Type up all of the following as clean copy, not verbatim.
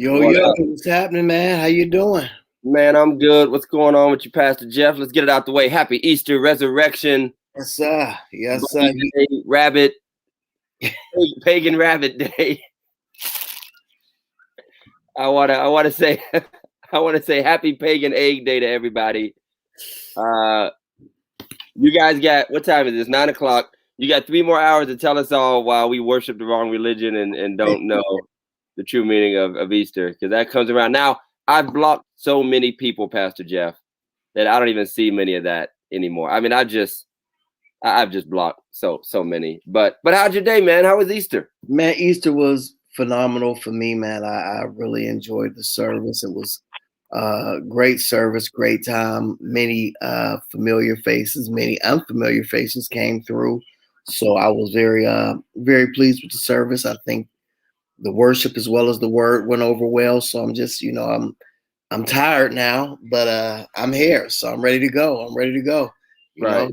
Yo, What up? what's happening, man? How you doing? Man, I'm good. What's going on with you, Pastor Jeff? Let's get it out the way. Happy Easter, Resurrection, Yes, sir. Yes, sir. Bunny Day, Rabbit, Pagan Rabbit Day. I wanna say I wanna say happy Pagan Egg Day to everybody. Uh you guys got what time is this? 9 o'clock. You got 3 more hours to tell us all why we worship the wrong religion and don't know the true meaning of Easter, because that comes around. Now, I've blocked so many people, Pastor Jeff, that I don't even see many of that anymore. I mean, I've just blocked so many. But how's your day, man? How was Easter? Man, Easter was phenomenal for me, man. I really enjoyed the service. It was great service, great time. Many familiar faces, many unfamiliar faces came through. So I was very pleased with the service. I think the worship as well as the word went over well. So I'm just, I'm tired now, but I'm here, so I'm ready to go. I'm ready to go. You know.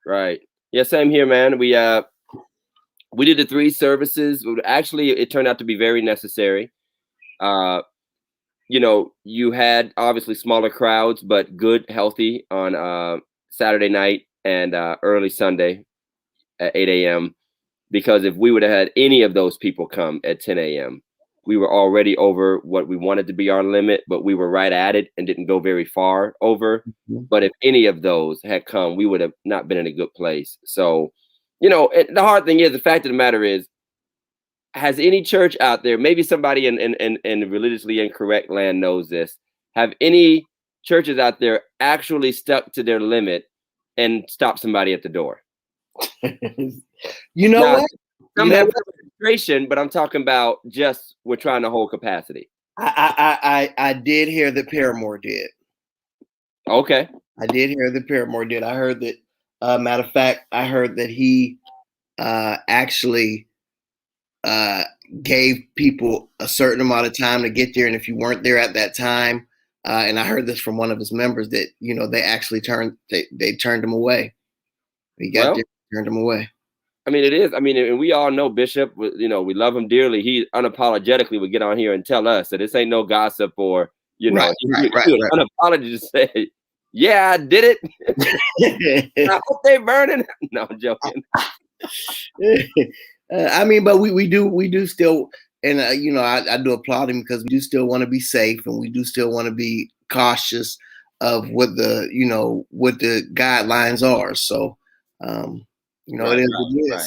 Right. Yeah, same here, man. We did the 3 services. Actually, it turned out to be very necessary. You had obviously smaller crowds, but good, healthy on Saturday night and early Sunday at 8 a.m. Because if we would have had any of those people come at 10 a.m., we were already over what we wanted to be our limit, but we were right at it and didn't go very far over. But if any of those had come, we would have not been in a good place. So, the hard thing is, the fact of the matter is, has any church out there, maybe somebody in religiously incorrect land knows this, have any churches out there actually stuck to their limit and stopped somebody at the door? You know Now, what? Some have registration, but I'm talking about just we're trying to hold capacity. I did hear that Paramore did. Okay. I did hear that Paramore did. I heard that. Matter of fact, I heard that he actually gave people a certain amount of time to get there, and if you weren't there at that time, and I heard this from one of his members that they actually turned him away. He got there, turned him away. I mean, it is. I mean, and we all know Bishop. We love him dearly. He unapologetically would get on here and tell us that this ain't no gossip, or right. Unapologetically say, "Yeah, I did it." I hope they burning. No, I'm joking. I mean, but we do still, and I do applaud him because we do still want to be safe, and we do still want to be cautious of what the guidelines are. So. It is what it is. Right.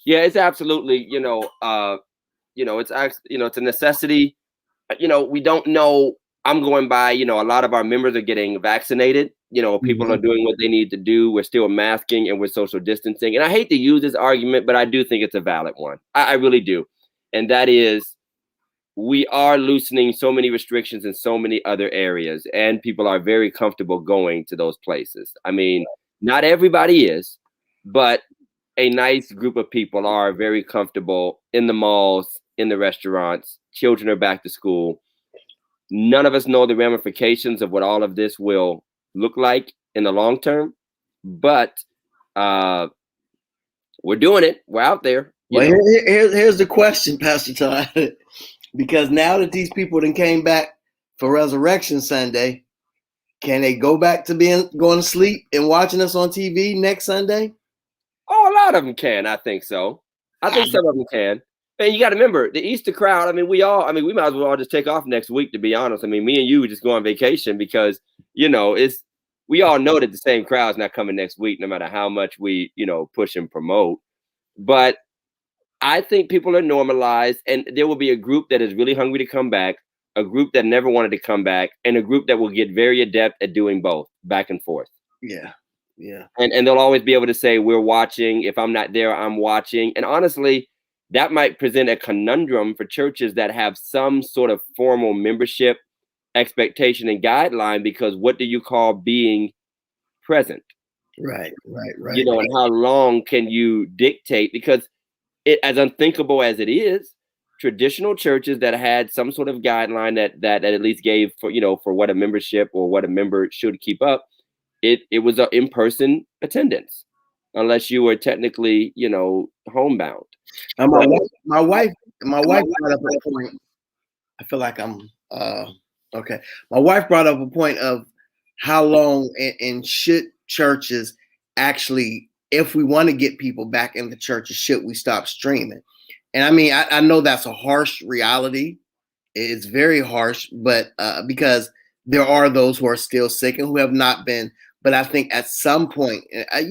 Yeah, it's absolutely, it's a necessity. We don't know. I'm going by, a lot of our members are getting vaccinated. People are doing what they need to do. We're still masking and we're social distancing. And I hate to use this argument, but I do think it's a valid one. I really do. And that is, we are loosening so many restrictions in so many other areas, and people are very comfortable going to those places. I mean, not everybody is, but a nice group of people are very comfortable in the malls, in the restaurants. Children are back to school. None of us know the ramifications of what all of this will look like in the long term, but we're doing it. We're out there. Here's the question, Pastor Todd. Because now that these people then came back for Resurrection Sunday, can they go back to going to sleep and watching us on TV next Sunday? Oh, a lot of them can. I think so. I think some of them can. And you got to remember, the Easter crowd, I mean, we might as well all just take off next week, to be honest. I mean, me and you just go on vacation because, we all know that the same crowd's not coming next week, no matter how much we, push and promote. But I think people are normalized, and there will be a group that is really hungry to come back, a group that never wanted to come back, and a group that will get very adept at doing both, back and forth. Yeah. Yeah. And they'll always be able to say, we're watching. If I'm not there, I'm watching. And honestly, that might present a conundrum for churches that have some sort of formal membership expectation and guideline, because what do you call being present? Right. And how long can you dictate? Because as unthinkable as it is, traditional churches that had some sort of guideline that at least gave for what a membership or what a member should keep up, it was an in-person attendance, unless you were technically, homebound. My wife brought up a point. I feel like I'm okay. My wife brought up a point of how long and should churches actually, if we want to get people back in the churches, should we stop streaming? And I mean, I know that's a harsh reality. It's very harsh, but because there are those who are still sick and who have not been. But I think at some point, and I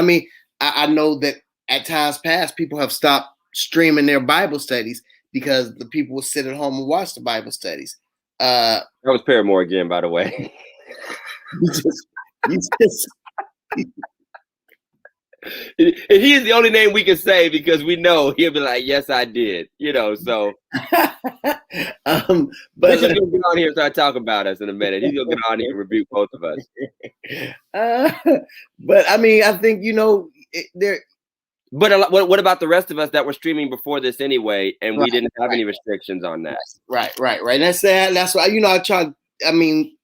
mean, I know that at times past, people have stopped streaming their Bible studies because the people will sit at home and watch the Bible studies. That was Paramore again, by the way. you just, you just, And he is the only name we can say because we know he'll be like, "Yes, I did." So but Mitchell's gonna get on here and start talking about us in a minute. He's gonna get on here and rebuke both of us. But I mean, I think there. But what about the rest of us that were streaming before this anyway, and we didn't have any restrictions on that? Right. That's why I try. I mean,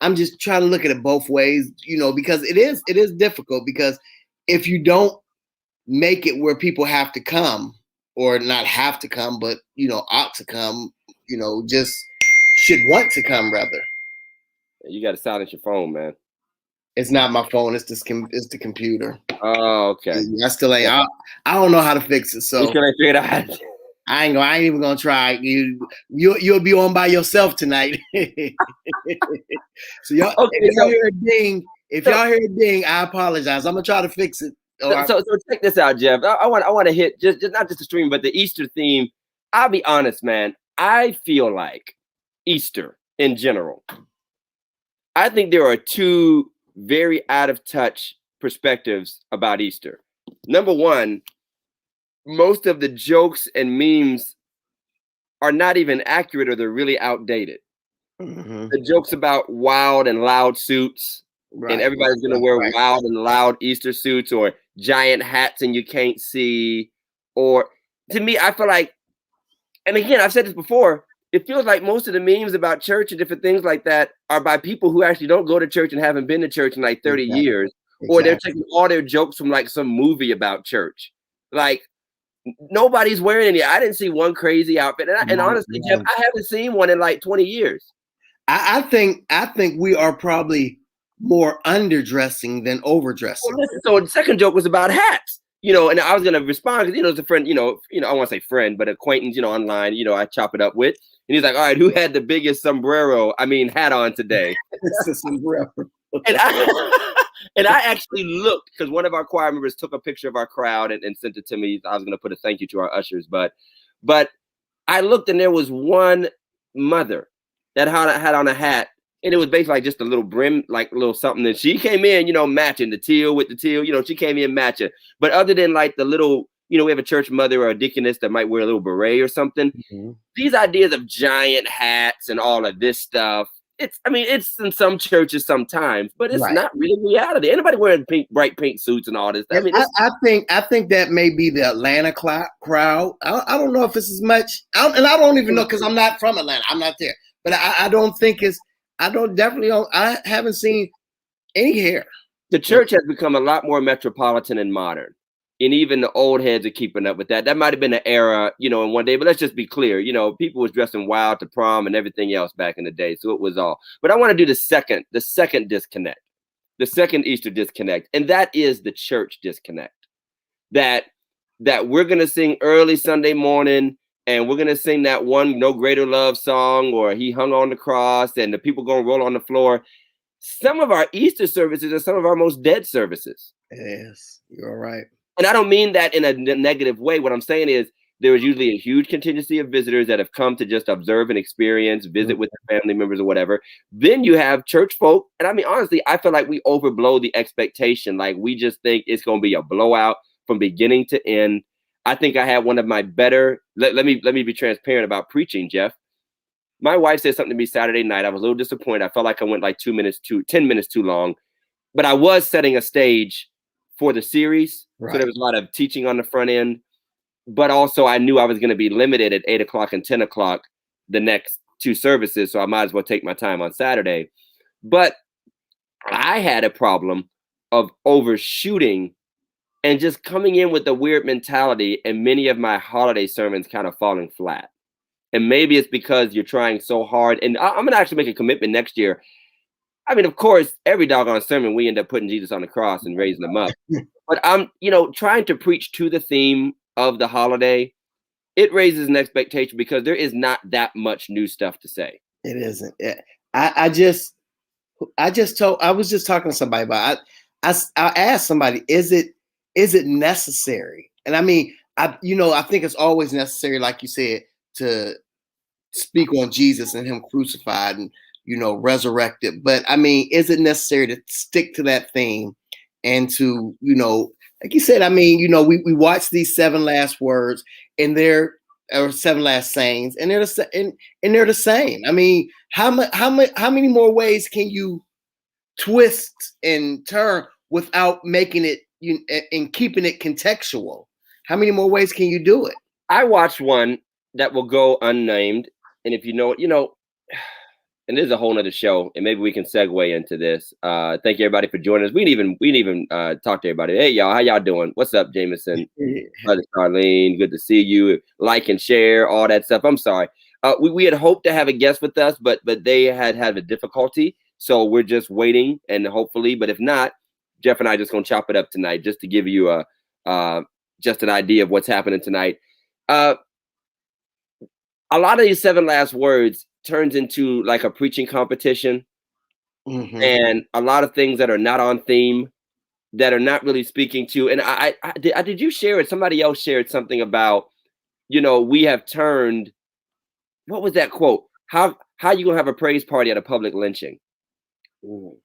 I'm just trying to look at it both ways, because it is difficult because if you don't make it where people have to come or not have to come, but ought to come, just should want to come rather. You got to silence your phone, man. It's not my phone. It's the computer. Oh, okay. I still ain't. I don't know how to fix it. So you still ain't figured out. I ain't even gonna try. You'll be on by yourself tonight. So y'all, if y'all hear a ding, y'all hear a ding, I apologize. I'm gonna try to fix it. So check this out, Jeff. I want to hit just not just the stream, but the Easter theme. I'll be honest, man. I feel like Easter in general. I think there are two very out of touch perspectives about Easter. Number one, most of the jokes and memes are not even accurate or they're really outdated. Mm-hmm. The jokes about wild and loud suits, and everybody's going to wear wild and loud Easter suits or giant hats and you can't see. Or to me, I feel like, and again, I've said this before, it feels like most of the memes about church and different things like that are by people who actually don't go to church and haven't been to church in like 30 years. Or they're taking all their jokes from like some movie about church. Like nobody's wearing any. I didn't see one crazy outfit. And honestly, Jeff, I haven't seen one in like 20 years. I think we are probably more underdressing than overdressing. Well, so the second joke was about hats. And I was gonna respond because it's a friend, I want to say friend, but acquaintance, online, I chop it up with. And he's like, all right, who had the biggest hat on today? It's a sombrero. And I actually looked because one of our choir members took a picture of our crowd and sent it to me. I was gonna put a thank you to our ushers, but I looked and there was one mother that had on a hat. And it was basically like just a little brim, like a little something. And she came in, matching the teal with the teal. She came in matching. But other than like the little, we have a church mother or a deaconess that might wear a little beret or something. Mm-hmm. These ideas of giant hats and all of this stuff, it's in some churches sometimes, but it's not really reality. Anybody wearing bright pink suits and all this stuff. I think that may be the Atlanta crowd. I don't know if it's as much. I don't even know because I'm not from Atlanta. I'm not there. But I don't think it's. I haven't seen any hair. The church has become a lot more metropolitan and modern. And even the old heads are keeping up with that. That might have been an era, in one day. But let's just be clear. People was dressing wild to prom and everything else back in the day. So it was all. But I want to do the second disconnect. The second Easter disconnect. And that is the church disconnect. That we're going to sing early Sunday morning. And we're going to sing that one No Greater Love song or He Hung on the Cross and the people going to roll on the floor. Some of our Easter services are some of our most dead services. Yes, you're right. And I don't mean that in a negative way. What I'm saying is there is usually a huge contingency of visitors that have come to just observe and experience, visit with their family members or whatever. Then you have church folk. And honestly, I feel like we overblow the expectation. Like we just think it's going to be a blowout from beginning to end. I think I had one of my better, let me be transparent about preaching, Jeff. My wife said something to me Saturday night. I was a little disappointed. I felt like I went like 10 minutes too long, but I was setting a stage for the series. Right. So there was a lot of teaching on the front end, but also I knew I was going to be limited at 8 o'clock and 10 o'clock the next two services. So I might as well take my time on Saturday. But I had a problem of overshooting and just coming in with a weird mentality and many of my holiday sermons kind of falling flat. And maybe it's because you're trying so hard. And I'm gonna actually make a commitment next year. I mean, of course, every doggone sermon we end up putting Jesus on the cross and raising him up. But I'm, trying to preach to the theme of the holiday. It raises an expectation because there is not that much new stuff to say. It isn't. I was just talking to somebody about it. I asked somebody, is it necessary? And I mean, I think it's always necessary, like you said, to speak on Jesus and him crucified and resurrected. But I mean, is it necessary to stick to that theme and to, like you said, I mean, we watch these 7 last words and they're or 7 last sayings, and they're the same. I mean, how many more ways can you twist and turn without making it and keeping it contextual? How many more ways can you do it? I watched one that will go unnamed, and if you know it, and this is a whole nother show, and maybe we can segue into this. Thank you everybody for joining us. We didn't even talk to everybody. Hey y'all, how y'all doing? What's up, Jameson? Brother Charlene, good to see you. Like and share, all that stuff. I'm sorry. We had hoped to have a guest with us, but they had a difficulty. So we're just waiting, and hopefully, but if not, Jeff and I just gonna chop it up tonight, just to give you just an idea of what's happening tonight. A lot of these 7 last words turns into like a preaching competition, and a lot of things that are not on theme, that are not really speaking to. And I did you share it? Somebody else shared something about, we have turned. What was that quote? How you gonna have a praise party at a public lynching? Ooh.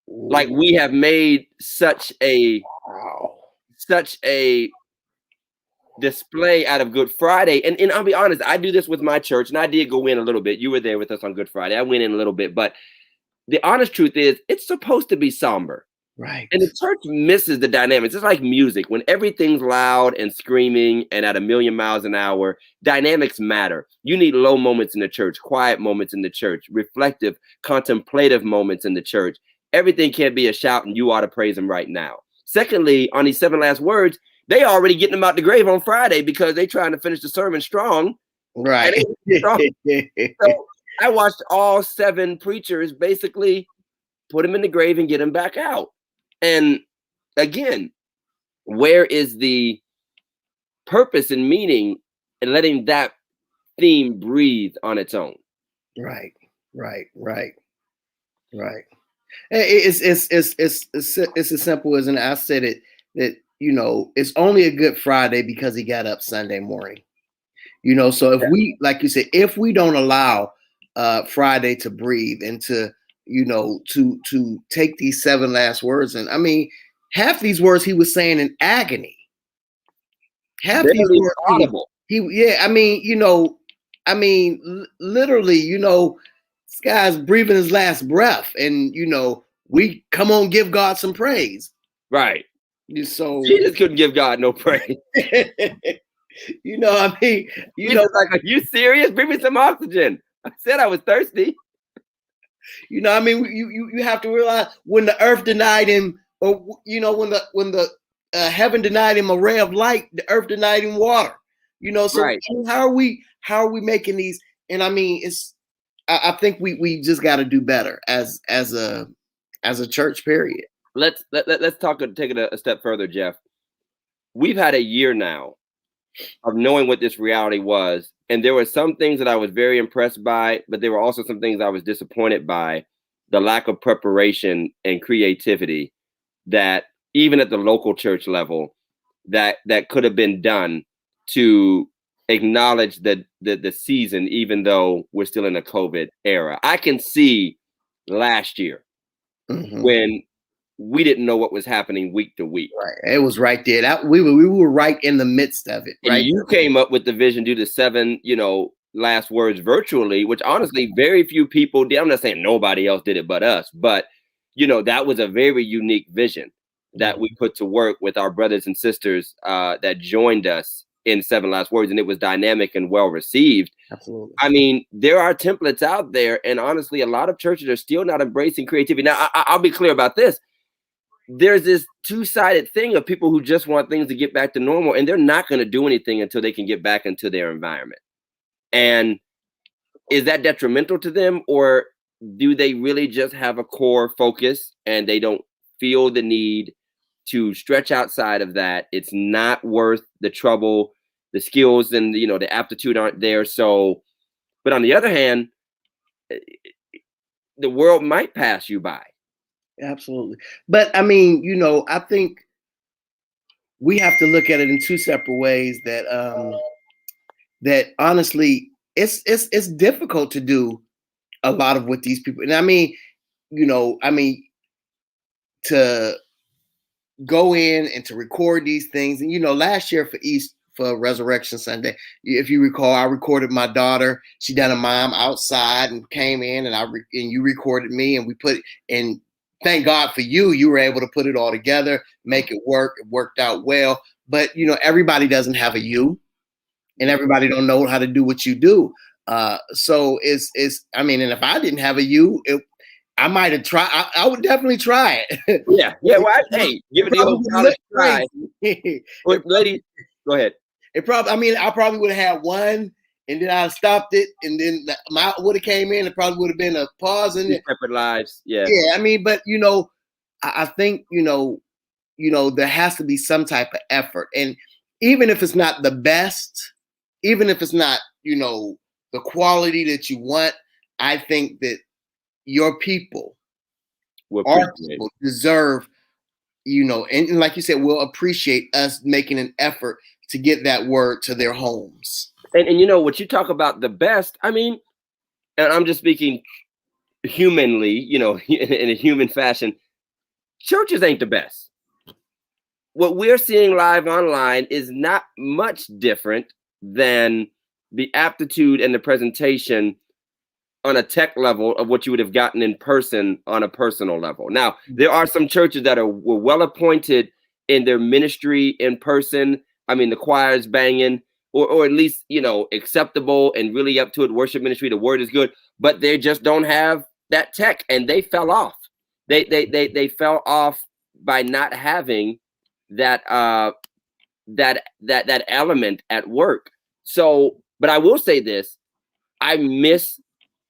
Like we have made such a display out of Good Friday. And I'll be honest, I do this with my church, and I did go in a little bit. You were there with us on Good Friday. I went in a little bit, but the honest truth is it's supposed to be somber. Right. And the church misses the dynamics. It's like music. When everything's loud and screaming and at 1,000,000 miles an hour, dynamics matter. You need low moments in the church, quiet moments in the church, reflective, contemplative moments in the church. Everything can't be a shout and you ought to praise him right now. Secondly, on these 7 last words, they already getting them out the grave on Friday because they trying to finish the sermon strong. Right. Strong. So I watched all 7 preachers basically put him in the grave and get him back out. And again, where is the purpose and meaning in letting that theme breathe on its own? Right. It's as simple as, and I said it, that it's only a Good Friday because he got up Sunday morning. So if we, like you said, if we don't allow Friday to breathe and to to take these 7 last words, and I mean, half these words he was saying in agony. Half these words audible. Literally, this guy's breathing his last breath, and we come on, give God some praise. Right. So Jesus couldn't give God no praise. I mean, like, are you serious? Bring me some oxygen. I said I was thirsty. I mean, you have to realize when the earth denied him, or when the heaven denied him a ray of light, the earth denied him water. So right. how are we making these? And I mean, I think we just got to do better as a church. Period. Let's take it a step further, Jeff. We've had a year now of knowing what this reality was. And there were some things that I was very impressed by, but there were also some things I was disappointed by. The lack of preparation and creativity that even at the local church level that could have been done to acknowledge the season, even though we're still in a COVID era. I can see last year when we didn't know what was happening week to week. Right. It was right there. We were right in the midst of it. Right. And you came up with the vision, do the 7, last words virtually, which honestly, very few people did. I'm not saying nobody else did it but us, but that was a very unique vision that we put to work with our brothers and sisters that joined us in 7 last words, and it was dynamic and well received. Absolutely. I mean, there are templates out there, and honestly, a lot of churches are still not embracing creativity. Now, I'll be clear about this. There's this 2-sided thing of people who just want things to get back to normal, and they're not going to do anything until they can get back into their environment. And is that detrimental to them, or do they really just have a core focus and they don't feel the need to stretch outside of that? It's not worth the trouble. The skills and the aptitude aren't there. So, but on the other hand, the world might pass you by. Absolutely. But I mean, I think we have to look at it in two separate ways that honestly it's difficult to do a lot of what these people, and I mean, to go in and to record these things. And last year for Resurrection Sunday, if you recall, I recorded my daughter. She done a mom outside and came in, and and you recorded me, and we put it in. Thank God for you. You were able to put it all together, make it work. It worked out well. But everybody doesn't have a you, and everybody don't know how to do what you do. So I mean, and if I didn't have a you, I might have tried. I would definitely try it. Yeah. Well, hey, give it the old college try. But ladies, go ahead. I probably would have had one, and then I stopped it, and then my would have came in. It probably would have been a pause in it. Separate lives. Yeah. Yeah. I mean, but I think there has to be some type of effort, and even if it's not the best, even if it's not the quality that you want, I think that your people, our people deserve, and like you said, will appreciate us making an effort to get that word to their homes. And what you talk about the best, I mean, and I'm just speaking humanly, in a human fashion, churches ain't the best. What we're seeing live online is not much different than the aptitude and the presentation on a tech level of what you would have gotten in person on a personal level. Now, there are some churches that were well appointed in their ministry in person. I mean, the choir's banging, or at least, acceptable and really up to it. Worship ministry, the word is good, but they just don't have that tech, and they fell off. They fell off by not having that that element at work. So, but I will say this: I miss,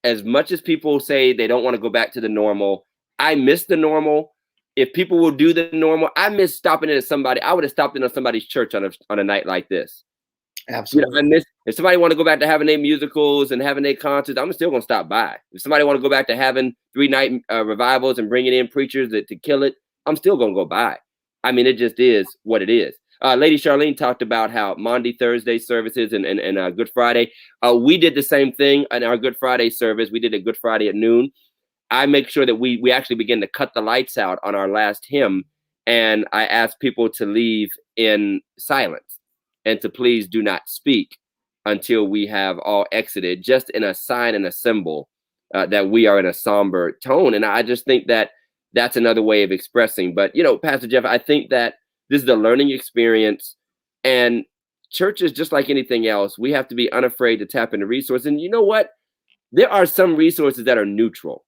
as much as people say they don't want to go back to the normal, I miss the normal. If people will do the normal, I miss stopping in at somebody. I would have stopped in at somebody's church on a night like this. Absolutely. I miss, if somebody want to go back to having their musicals and having their concerts, I'm still gonna stop by. If somebody want to go back to having 3-night revivals and bringing in preachers to kill it, I'm still gonna go by. I mean, it just is what it is. Lady Charlene talked about how Monday, Thursday services and Good Friday. We did the same thing in our Good Friday service. We did a Good Friday at noon. I make sure that we actually begin to cut the lights out on our last hymn, and I ask people to leave in silence and to please do not speak until we have all exited, just in a sign and a symbol that we are in a somber tone. And I just think that that's another way of expressing. But, Pastor Jeff, I think that this is a learning experience, and churches, just like anything else, we have to be unafraid to tap into resources. And you know what? There are some resources that are neutral.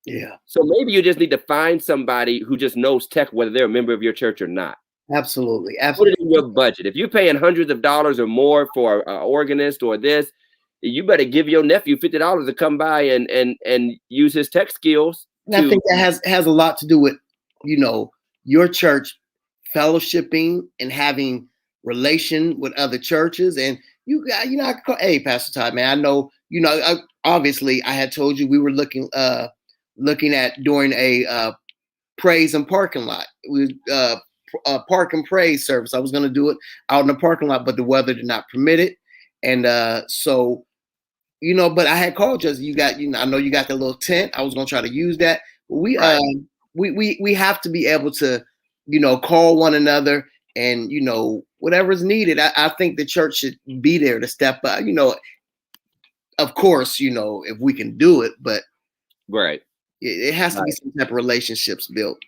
Yeah. So maybe you just need to find somebody who just knows tech, whether they're a member of your church or not. Absolutely. Put it in your budget. If you're paying hundreds of dollars or more for an organist or this, you better give your nephew $50 to come by and use his tech skills. And I think that has a lot to do with, your church fellowshipping and having relation with other churches. And I could call, hey, Pastor Todd, man, I know, obviously I had told you we were looking at doing a praise and parking lot. We park and praise service. I was going to do it out in the parking lot, but the weather did not permit it. And so, but I had called just, I know you got the little tent. I was going to try to use that. But we have to be able to, call one another and, whatever is needed. I think the church should be there to step up, of course, if we can do it, but right. It has to be some type of relationships built.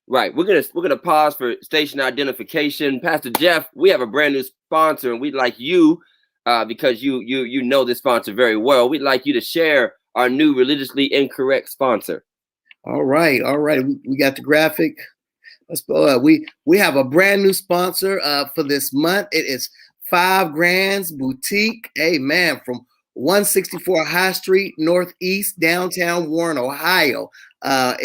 Right. We're gonna pause for station identification. Pastor Jeff, we have a brand new sponsor, and we'd like you, because you know this sponsor very well. We'd like you to share our new religiously incorrect sponsor. All right. We got the graphic. Let's go. We have a brand new sponsor for this month. It is 5 Grands Boutique. Hey man, from 164 High Street, Northeast, downtown Warren, Ohio. 5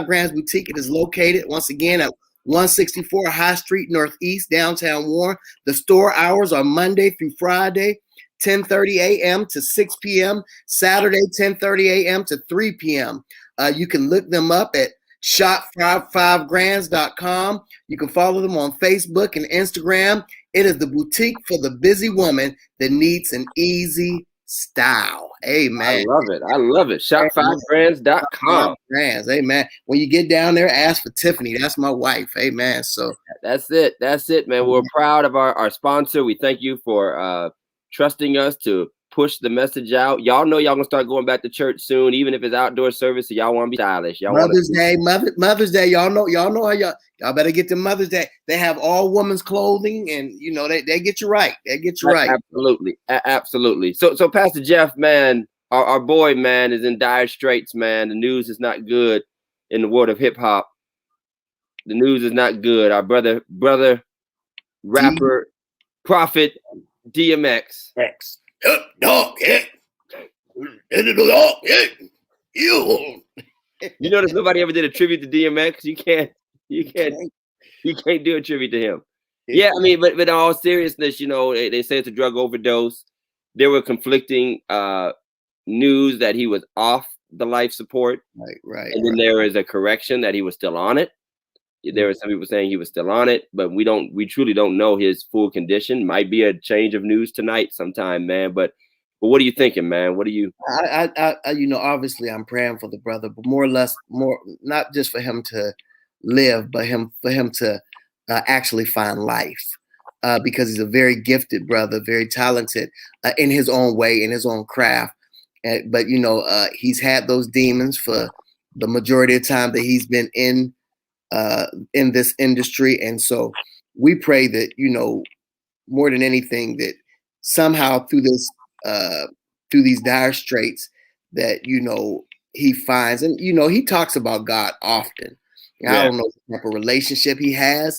Grands Boutique. It is located once again at 164 High Street, Northeast, downtown Warren. The store hours are Monday through Friday, 10:30 a.m. to 6 p.m. Saturday, 10:30 a.m. to 3 p.m. You can look them up at shop55grands.com. You can follow them on Facebook and Instagram. It is the boutique for the busy woman that needs an easy style. Amen. I love it. I love it. Shop5grands.com. Brands. Amen. When you get down there, ask for Tiffany. That's my wife. Amen. So that's it. That's it, man. We're proud of our sponsor. We thank you for trusting us to push the message out. Y'all know y'all gonna start going back to church soon, even if it's outdoor service. So y'all want to be stylish. Y'all Mother's Day. Y'all know how y'all better get to Mother's Day. They have all women's clothing, and you know they get you right. They get you right. Absolutely, absolutely. So Pastor Jeff, man, our boy, man, is in dire straits, man. The news is not good in the world of hip hop. The news is not good. Our brother, rapper, prophet, DMX. Dog, yeah. You notice nobody ever did a tribute to DMX. You can't do a tribute to him. Yeah, I mean, but in all seriousness, you know, they say it's a drug overdose. There were conflicting news that he was off the life support. Right. And then there is a correction that he was still on it. There are some people saying he was still on it, but we truly don't know his full condition. Might be a change of news tonight sometime, man. But what are you thinking, man? What are you? I you know, obviously I'm praying for the brother, but more not just for him to live, but for him to actually find life, because he's a very gifted brother, very talented in his own way, in his own craft. But you know, he's had those demons for the majority of the time that he's been in this industry, and so we pray that, you know, more than anything, that somehow through these dire straits, that, you know, he finds, and you know, he talks about God often. Yeah. I don't know what type of relationship he has,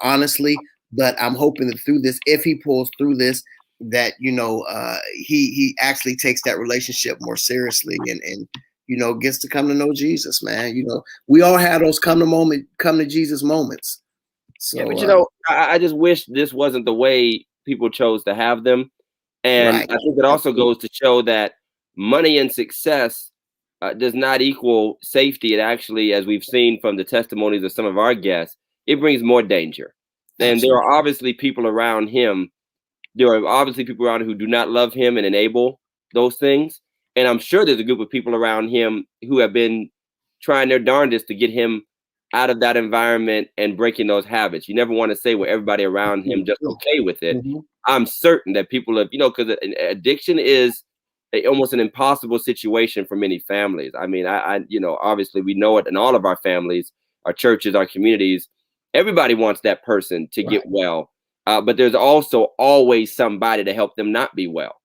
honestly, but I'm hoping that through this, if he pulls through this, that, you know, he actually takes that relationship more seriously, and you know, gets to come to know Jesus, man. You know, we all have those come to Jesus moments. So, yeah, but you know, I just wish this wasn't the way people chose to have them. And right. I think it also goes to show that money and success does not equal safety. It actually, as we've seen from the testimonies of some of our guests, it brings more danger. And absolutely. There are obviously people around him. There are obviously people around who do not love him and enable those things. And I'm sure there's a group of people around him who have been trying their darndest to get him out of that environment and breaking those habits. You never want to say, well, everybody around him just okay with it. Mm-hmm. I'm certain that people have, you know, because addiction is almost an impossible situation for many families. I mean, I, you know, obviously we know it in all of our families, our churches, our communities. Everybody wants that person to get well. But there's also always somebody to help them not be well.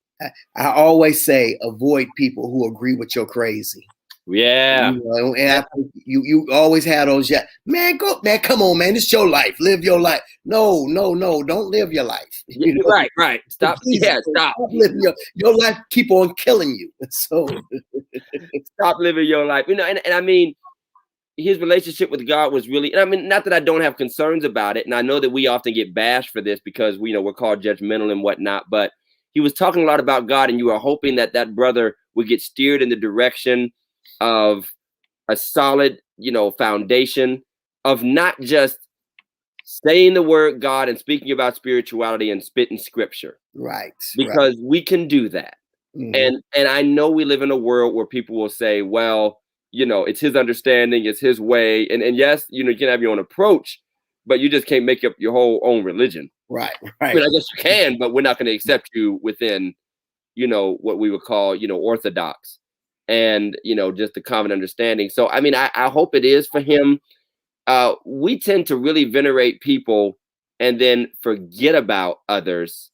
I always say, avoid people who agree with your crazy. Yeah. You know, and you always have those, man, come on, man, it's your life. Live your life. No, don't live your life. You know? Right. Stop. Stop. Stop living your life. Keep on killing you. So stop living your life. You know, and I mean, his relationship with God was really, and I mean, not that I don't have concerns about it. And I know that we often get bashed for this because we're called judgmental and whatnot, but he was talking a lot about God, and you were hoping that that brother would get steered in the direction of a solid, you know, foundation of not just saying the word God and speaking about spirituality and spitting scripture. Right. Because we can do that. Mm-hmm. And I know we live in a world where people will say, well, you know, it's his understanding, it's his way. And yes, you know, you can have your own approach, but you just can't make up your whole own religion. Right. I mean, I guess you can, but we're not going to accept you within, you know, what we would call, you know, orthodox and, you know, just the common understanding. So, I mean, I hope it is for him. We tend to really venerate people and then forget about others,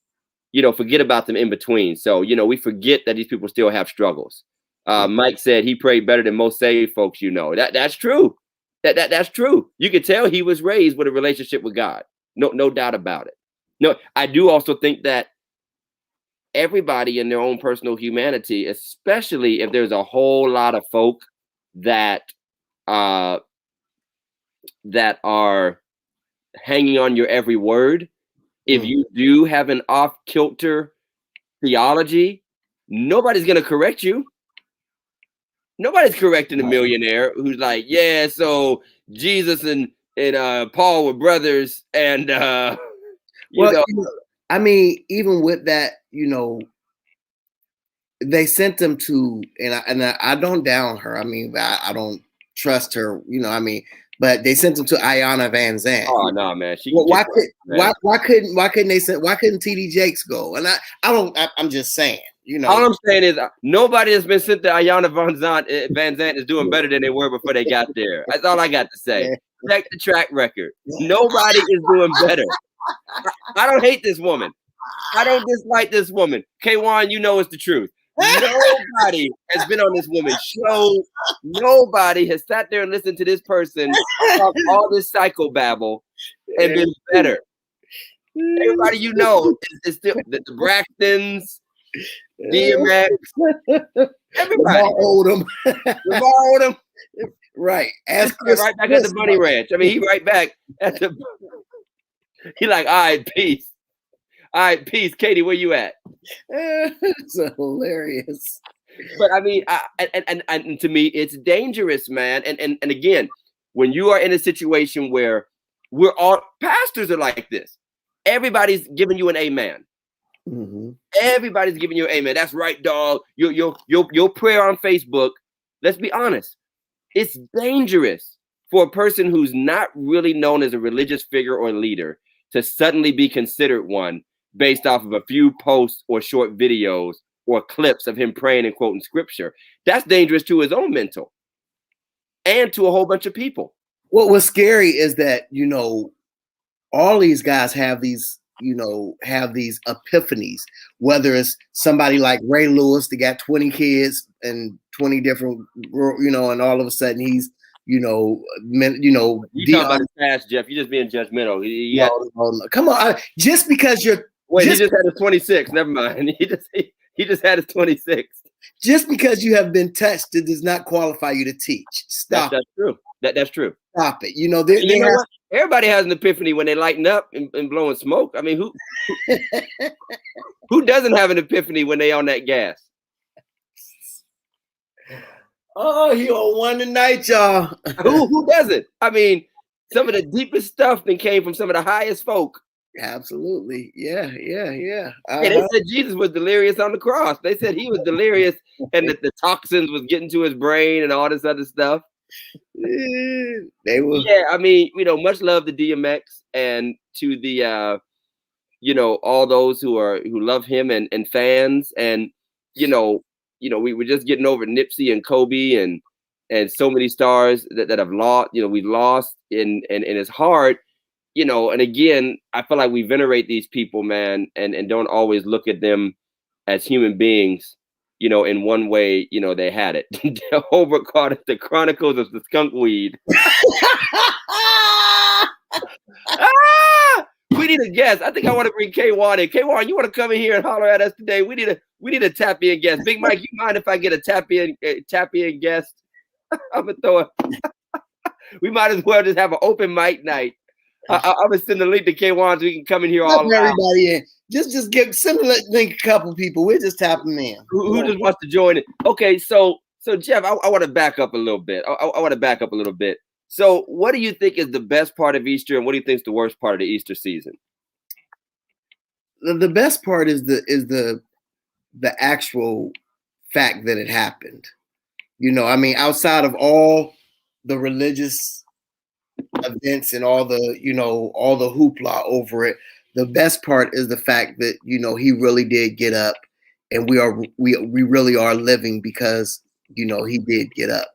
you know, forget about them in between. So, you know, we forget that these people still have struggles. Mike said he prayed better than most saved folks, you know. That's true. That's true. You could tell he was raised with a relationship with God. No doubt about it. No, I do also think that everybody in their own personal humanity, especially if there's a whole lot of folk that that are hanging on your every word. If you do have an off kilter theology, nobody's gonna correct you. Nobody's correcting a millionaire who's like, yeah, so Jesus and Paul were brothers, and well, I mean, even with that, they sent them to, and I don't down her. I mean, I don't trust her. I mean, but they sent them to Ayanna Van Zandt. Oh no, man! Why couldn't they send? Why couldn't TD Jakes go? And I'm just saying. All I'm saying is nobody that's been sent to Ayanna Van Zandt is doing better than they were before they got there. That's all I got to say. Check the track record. Nobody is doing better. I don't hate this woman. I don't dislike this woman. K1, it's the truth. Nobody has been on this woman's show. Nobody has sat there and listened to this person talk all this psychobabble and been better. Everybody is still the Braxtons, DMX, everybody. Lamar Odom. Right. Right back at the Bunny Ranch. I mean, he right back at the. He like, all right, peace. All right, peace. Katie, where you at? It's hilarious. But I mean, and to me, it's dangerous, man. And again, when you are in a situation where we're all pastors are like this, everybody's giving you an amen. Mm-hmm. Everybody's giving you an amen. That's right, dog. Your prayer on Facebook. Let's be honest. It's dangerous for a person who's not really known as a religious figure or leader to suddenly be considered one based off of a few posts or short videos or clips of him praying and quoting scripture. That's dangerous to his own mental and to a whole bunch of people. What was scary is that, all these guys have these epiphanies, whether it's somebody like Ray Lewis that got 20 kids and 20 different, and all of a sudden he's, you talking about his past, Jeff. You're just being judgmental. Come on. Just because you're. Wait, he just had his 26. Never mind. He just had his 26. Just because you have been touched, it does not qualify you to teach. Stop. That's true. That's true. Stop it. What? Everybody has an epiphany when they lighten up and blowing smoke. I mean, who doesn't have an epiphany when they on that gas? Oh, he on one tonight, y'all. Who doesn't? I mean, some of the deepest stuff that came from some of the highest folk. Absolutely. Yeah. And they said Jesus was delirious on the cross. They said he was delirious and that the toxins was getting to his brain and all this other stuff. They were. Yeah, I mean, much love to DMX and to the all those who love him and fans, and we were just getting over Nipsey and Kobe and so many stars that have lost, we've lost, and it's hard, and again, I feel like we venerate these people, man, and don't always look at them as human beings. In one way, they had it. Jehovah called it the Chronicles of the Skunk Weed. We need a guest. I think I want to bring K1 in. K1, you want to come in here and holler at us today? We need a tap in guest. Big Mike, you mind if I get a tap in guest? I'm gonna throw it. We might as well just have an open mic night. I'm gonna send the link to K1 so we can come in here all everybody in. Just send the link a couple people. We'll just tap them in. Who just wants to join it? Okay, so Jeff, I want to back up a little bit. I want to back up a little bit. So what do you think is the best part of Easter, and what do you think is the worst part of the Easter season? The best part is the actual fact that it happened. I mean, outside of all the religious events and all the hoopla over it, the best part is the fact that he really did get up, and we really are living because he did get up.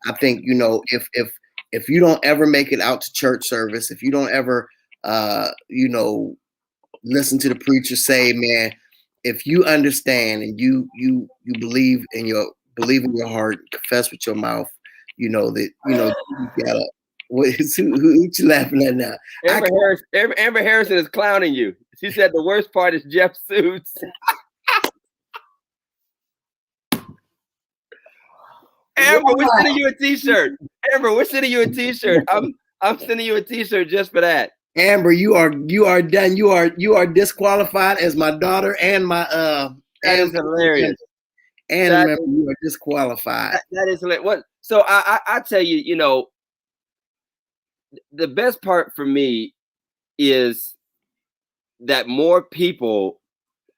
I think if you don't ever make it out to church service, if you don't ever listen to the preacher say, man, if you understand and you believe in your heart, confess with your mouth, you got up. Who you laughing at now? Amber Harrison is clowning you. She said the worst part is Jeff Suits. Amber, we're sending you a T-shirt. Amber, we're sending you a T-shirt. I'm sending you a T-shirt just for that. Amber, you are done. You are disqualified as my daughter and my That is hilarious. And remember, you are disqualified. That is hilarious. What? So I tell you, you know, the best part for me is that more people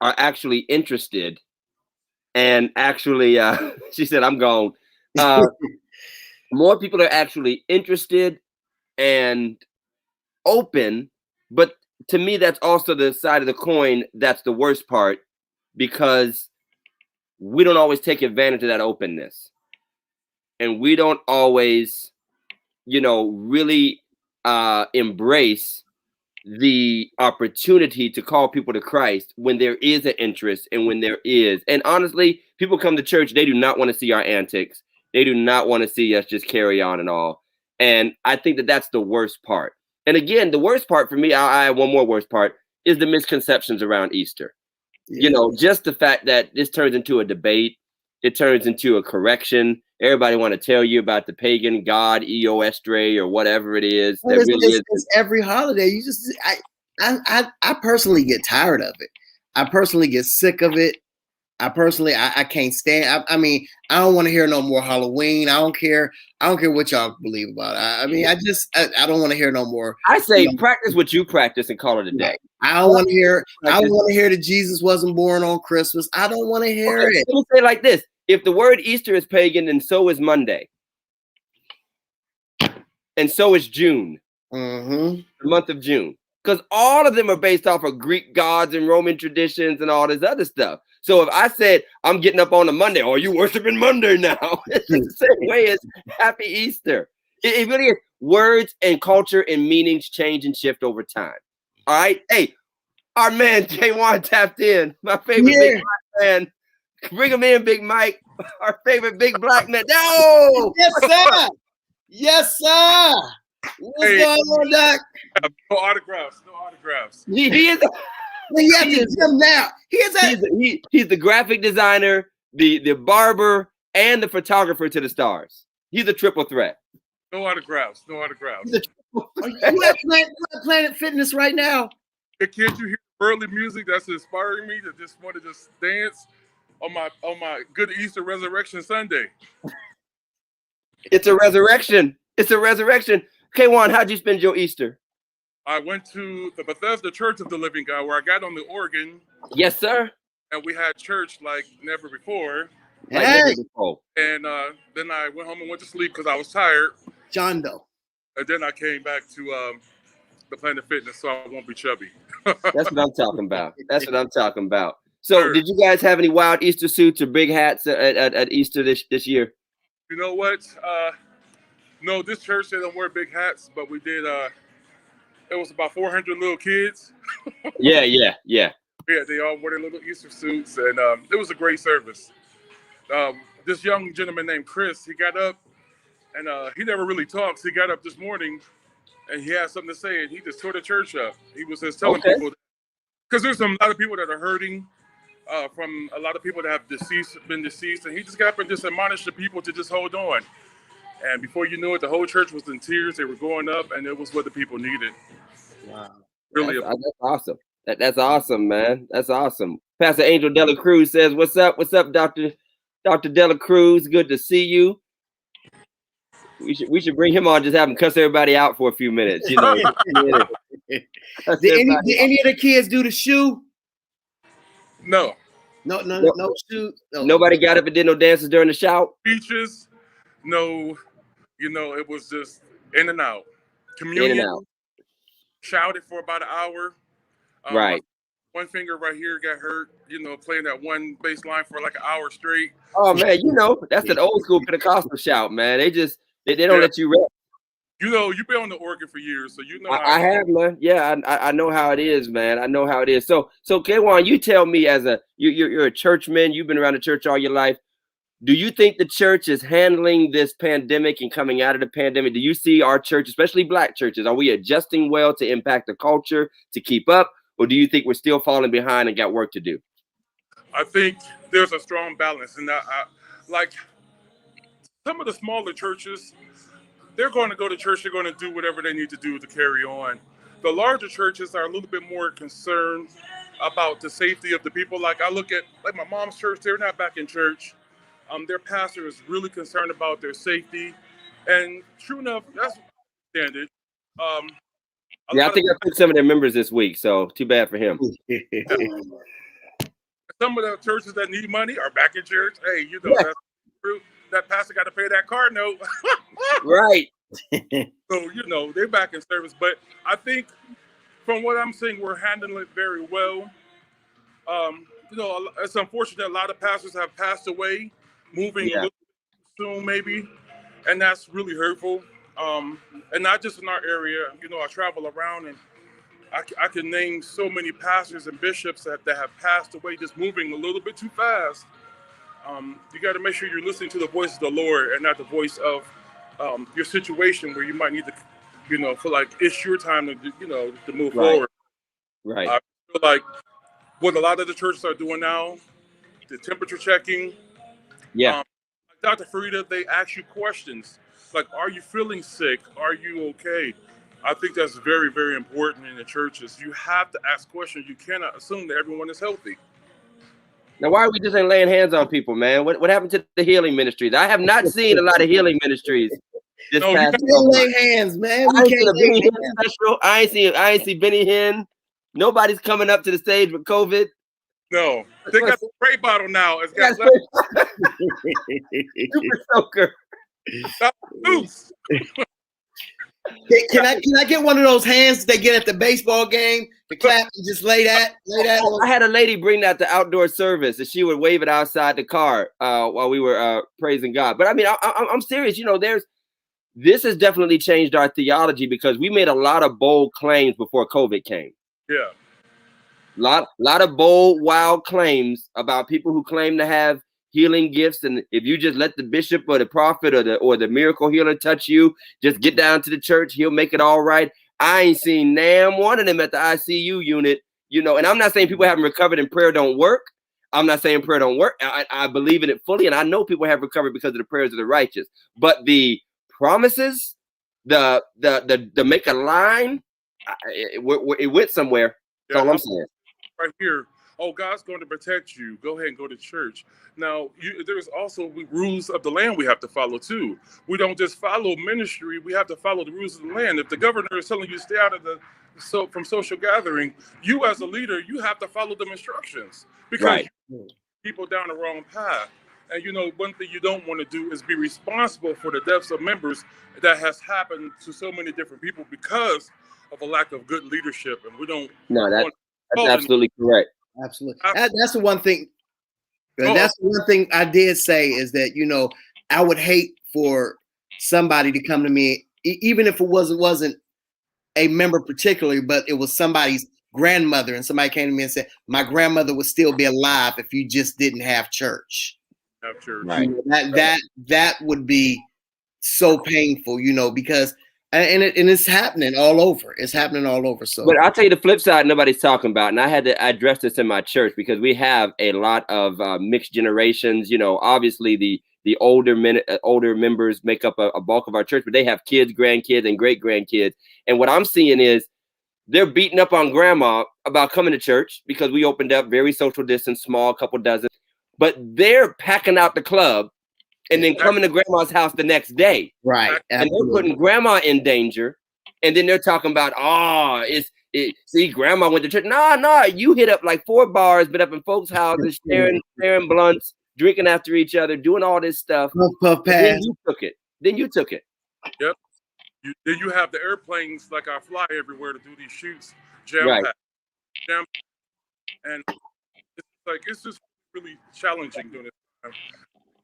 are actually interested and actually she said I'm gone. More people are actually interested and open, but to me that's also the side of the coin that's the worst part, because we don't always take advantage of that openness, and we don't always, you know, really embrace the opportunity to call people to Christ when there is an interest and when there is. And honestly, people come to church, they do not want to see our antics. They do not want to see us just carry on and all. And I think that that's the worst part. And again, the worst part for me, I have one more worst part, is the misconceptions around Easter. Yeah. You know, just the fact that this turns into a debate, it turns into a correction. Everybody want to tell you about the pagan god Eostre or whatever it is. Well, that really is. It's every holiday. You just, I personally get tired of it. I personally get sick of it. I can't stand. I mean, I don't want to hear no more Halloween. I don't care what y'all believe about it. I mean, I don't want to hear no more. I say, practice what you practice and call it a day. I don't want to hear. I don't want to hear that Jesus wasn't born on Christmas. I don't want to hear it. Let me say it like this: if the word Easter is pagan, then so is Monday, and so is June, the month of June, because all of them are based off of Greek gods and Roman traditions and all this other stuff. So if I said I'm getting up on a Monday, oh, you worshiping Monday now? It's the same way as Happy Easter. It really is. Words and culture and meanings change and shift over time. All right. Hey, our man J1 tapped in. My favorite big black man. Bring him in, Big Mike. Our favorite big black man. No! Yes, sir. Yes, sir. What's going on, Doc? No autographs. No autographs. He is. He has his gym now. He's the graphic designer, the barber, and the photographer to the stars. He's a triple threat. No autographs. No autographs. You at Planet Fitness right now? Hey, can't you hear early music that's inspiring me to just want to just dance on my Good Easter Resurrection Sunday? It's a resurrection. It's a resurrection. K1, how'd you spend your Easter? I went to the Bethesda Church of the Living God, where I got on the organ. Yes, sir. And we had church like never before. Like never before. And then I went home and went to sleep because I was tired. John Doe. And then I came back to the Planet Fitness, so I won't be chubby. That's what I'm talking about. That's what I'm talking about. So, did you guys have any wild Easter suits or big hats at Easter this year? You know what? No, this church didn't wear big hats, but we did. It was about 400 little kids. Yeah. Yeah, they all wore their little Easter suits, and it was a great service. This young gentleman named Chris, he got up, and he never really talks. He got up this morning, and he had something to say, and he just tore the church up. He was just telling people, because there's a lot of people that are hurting from a lot of people that have been deceased, and he just got up and just admonished the people to just hold on. And before you knew it, the whole church was in tears. They were going up, and it was what the people needed. Wow. Really, that's awesome. That's awesome, man. That's awesome. Pastor Angel Dela Cruz says, "What's up? What's up, Dr. Dela Cruz? Good to see you." We should bring him on. Just have him cuss everybody out for a few minutes. You know. Did any of the kids do the shoe? No shoe. No. Nobody got up and did no dances during the shout. Speeches. No, it was just in and out. Communion. In and out. Shouted for about an hour. Right. One finger right here got hurt, playing that one bass line for like an hour straight. Oh man, that's an old school Pentecostal shout, man. They don't let you rest. You've been on the organ for years, so I have, man. Yeah, I know how it is, man. I know how it is. So K1, you tell me, you're a churchman, you've been around the church all your life. Do you think the church is handling this pandemic and coming out of the pandemic? Do you see our church, especially Black churches, are we adjusting well to impact the culture, to keep up? Or do you think we're still falling behind and got work to do? I think there's a strong balance. And some of the smaller churches, they're going to go to church. They're going to do whatever they need to do to carry on. The larger churches are a little bit more concerned about the safety of the people. Like I look at like my mom's church, they're not back in church. Their pastor is really concerned about their safety, and true enough, that's standard. Um, a Yeah, I lot of think I took some of their members this week, so too bad for him. some of the churches that need money are back in church. Hey, Yeah. that's true. That pastor got to pay that car note. Right. So, they're back in service. But I think from what I'm seeing, we're handling it very well. It's unfortunate a lot of pastors have passed away, moving a Yeah. little soon maybe, and that's really hurtful. And not just in our area. I travel around and I can name so many pastors and bishops that have passed away just moving a little bit too fast. You got to make sure you're listening to the voice of the Lord and not the voice of your situation where you might need to, feel like it's your time to, to move forward. Right. I feel like what a lot of the churches are doing now, the temperature checking. Yeah. Dr. Farida, they ask you questions like, are you feeling sick? Are you okay? I think that's very, very important in the churches. You have to ask questions. You cannot assume that everyone is healthy. Now, why are we just ain't laying hands on people, man? What happened to the healing ministries? I have not seen a lot of healing ministries this No, past. We can't lay hands, man. I We ain't can't seen a lay Benny hands. Hinn special. I ain't see Benny Hinn. Nobody's coming up to the stage with COVID. No, they got the spray bottle now. It's got Super soaker. loose. Can I get one of those hands that they get at the baseball game to clap and just lay that? I had a lady bring that to outdoor service, and she would wave it outside the car while we were praising God. But I mean, I'm serious. This has definitely changed our theology because we made a lot of bold claims before COVID came. Yeah. Lot of bold, wild claims about people who claim to have healing gifts, and if you just let the bishop or the prophet or the miracle healer touch you, just get down to the church, he'll make it all right. I ain't seen damn one of them at the ICU unit, and I'm not saying people haven't recovered and prayer don't work. I'm not saying prayer don't work. I believe in it fully, and I know people have recovered because of the prayers of the righteous. But the promises, the make a line, it went somewhere. That's all I'm saying. Right here, oh, God's going to protect you. Go ahead and go to church. Now, there's also rules of the land we have to follow too. We don't just follow ministry. We have to follow the rules of the land. If the governor is telling you to stay out of from social gathering, you as a leader, you have to follow them instructions because people down the wrong path. And one thing you don't want to do is be responsible for the deaths of members that has happened to so many different people because of a lack of good leadership. And we don't. No, that's absolutely correct. Absolutely. That's the one thing. That's the one thing I did say is that, I would hate for somebody to come to me, even if it wasn't a member particularly, but it was somebody's grandmother, and somebody came to me and said, my grandmother would still be alive if you just didn't have church. Right. That would be so painful, because and it's happening all over. It's happening all over. So, but I'll tell you the flip side nobody's talking about, and I had to address this in my church because we have a lot of mixed generations. Obviously the older members make up a bulk of our church, but they have kids, grandkids, and great grandkids. And what I'm seeing is they're beating up on grandma about coming to church because we opened up very social distance, small, couple dozen, but they're packing out the club and then coming to grandma's house the next day. Right. And they're putting grandma in danger. And then they're talking about, see, grandma went to church. Nah, you hit up like 4 bars, been up in folks' houses, sharing blunts, drinking after each other, doing all this stuff. Then you took it. Yep. Then you have the airplanes like I fly everywhere to do these shoots, jam-packed. And it's just really challenging during this time.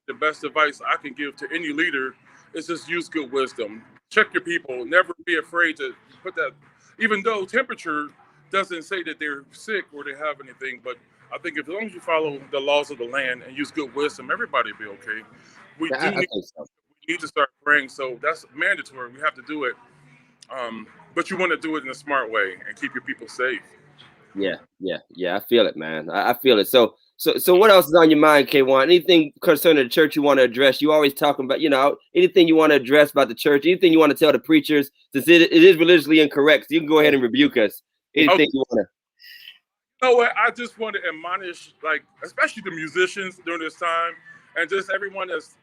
The best advice I can give to any leader is just use good wisdom. Check your people. Never be afraid to put that, even though temperature doesn't say that they're sick or they have anything. But I think as long as you follow the laws of the land and use good wisdom, everybody will be okay. We need to start praying. So that's mandatory. We have to do it. But you want to do it in a smart way and keep your people safe. Yeah. I feel it, man. I feel it. So So what else is on your mind, K1? Anything concerning the church you want to address? You always talking about, anything you want to address about the church, anything you want to tell the preachers, since it is religiously incorrect, so you can go ahead and rebuke us. Anything you want to. You know what? I just want to admonish, like, especially the musicians during this time, and just everyone that's,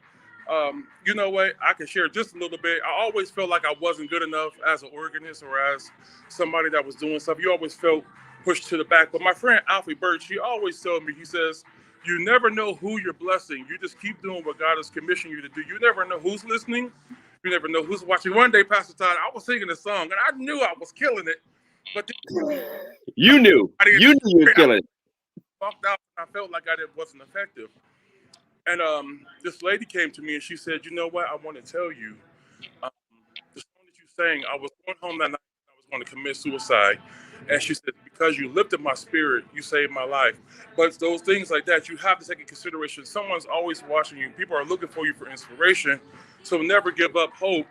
you know what? I can share just a little bit. I always felt like I wasn't good enough as an organist or as somebody that was doing stuff. You always felt pushed to the back. But my friend Alfie Birch, he always told me, he says, you never know who you're blessing. You just keep doing what God has commissioned you to do. You never know who's listening. You never know who's watching. One day, Pastor Todd, I was singing a song, and I knew I was killing it. But you knew you were killing it. Walked out, and I felt like wasn't effective. And this lady came to me, and she said, you know what? I want to tell you, the song that you sang, I was going home that night, I was going to commit suicide. And she said, because you lifted my spirit, you saved my life. But those things like that, you have to take in consideration. Someone's always watching you. People are looking for you for inspiration. So never give up hope.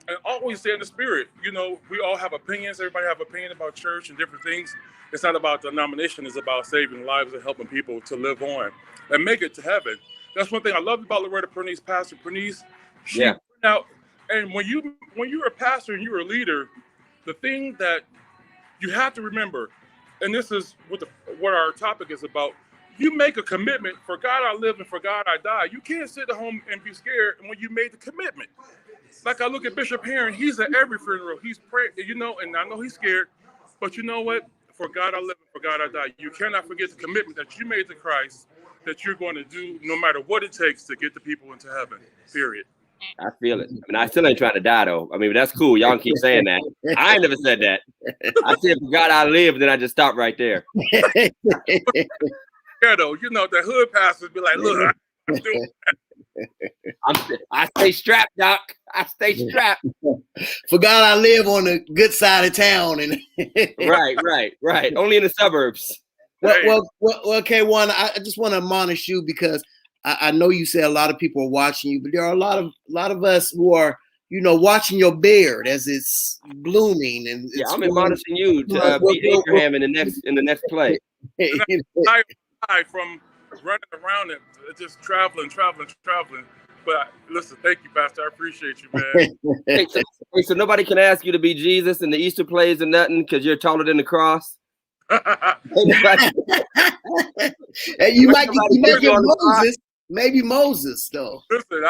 And always stay in the spirit. You know, we all have opinions. Everybody have opinion about church and different things. It's not about denomination. It's about saving lives and helping people to live on and make it to heaven. That's one thing I loved about Loretta Pernice, Pastor Pernice. She went out, and when you're a pastor and you're a leader, the thing that you have to remember, and this is what our topic is about, you make a commitment, for God I live and for God I die. You can't sit at home and be scared when you made the commitment. Like I look at Bishop Heron, he's at every funeral. He's praying, and I know he's scared, but you know what? For God I live and for God I die. You cannot forget the commitment that you made to Christ, that you're going to do no matter what it takes to get the people into heaven, period. I feel it. I mean, I still ain't trying to die, though. I mean, that's cool. Y'all can keep saying that. I ain't never said that. I said, for God I live, and then I just stopped right there. Yeah, though, the hood pastors be like, look, I'm doing that. I stay strapped, Doc. I stay strapped. For God I live on the good side of town. And Right. Only in the suburbs. Well, K1, I just want to admonish you because I know you said a lot of people are watching you, but there are a lot of us who are, watching your beard as it's blooming. And I'm admonishing you to beat Abraham in the next play. From running around and just traveling. But listen, thank you, Pastor. I appreciate you, man. So nobody can ask you to be Jesus in the Easter plays or nothing because you're taller than the cross. And you might get Moses. Maybe Moses, though. Listen,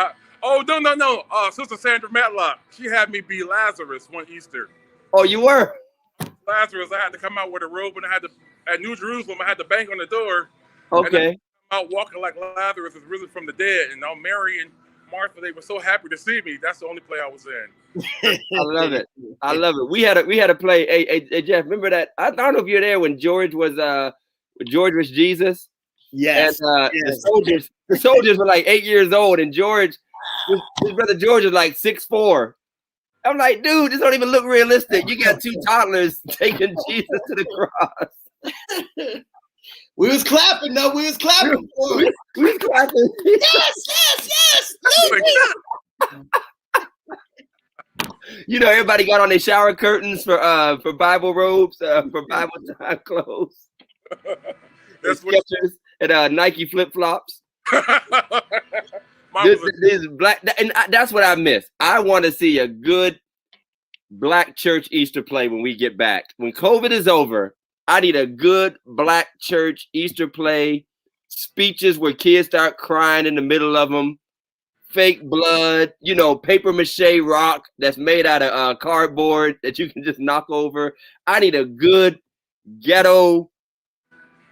no. Sister Sandra Matlock, she had me be Lazarus one Easter. Oh, you were? Lazarus, I had to come out with a robe, and at New Jerusalem, I had to bang on the door. Okay. And I out walking like Lazarus is risen from the dead. And now Mary and Martha, they were so happy to see me. That's the only play I was in. I love it. We had a play. Hey, Jeff, remember that? I don't know if you're there when George was Jesus. Yes. And yes. The soldiers were like 8 years old, and his brother George is like 6'4". I'm like, dude, this don't even look realistic. You got two toddlers taking Jesus to the cross. We was clapping, though. We was clapping for him. We was clapping. Yes. Everybody got on their shower curtains for Bible robes, for Bible time clothes. That's and Nike flip flops. This black, and that's what I miss. I want to see a good black church Easter play when we get back. When COVID is over, I need a good black church Easter play. Speeches where kids start crying in the middle of them. Fake blood, paper mache rock that's made out of cardboard that you can just knock over. I need a good ghetto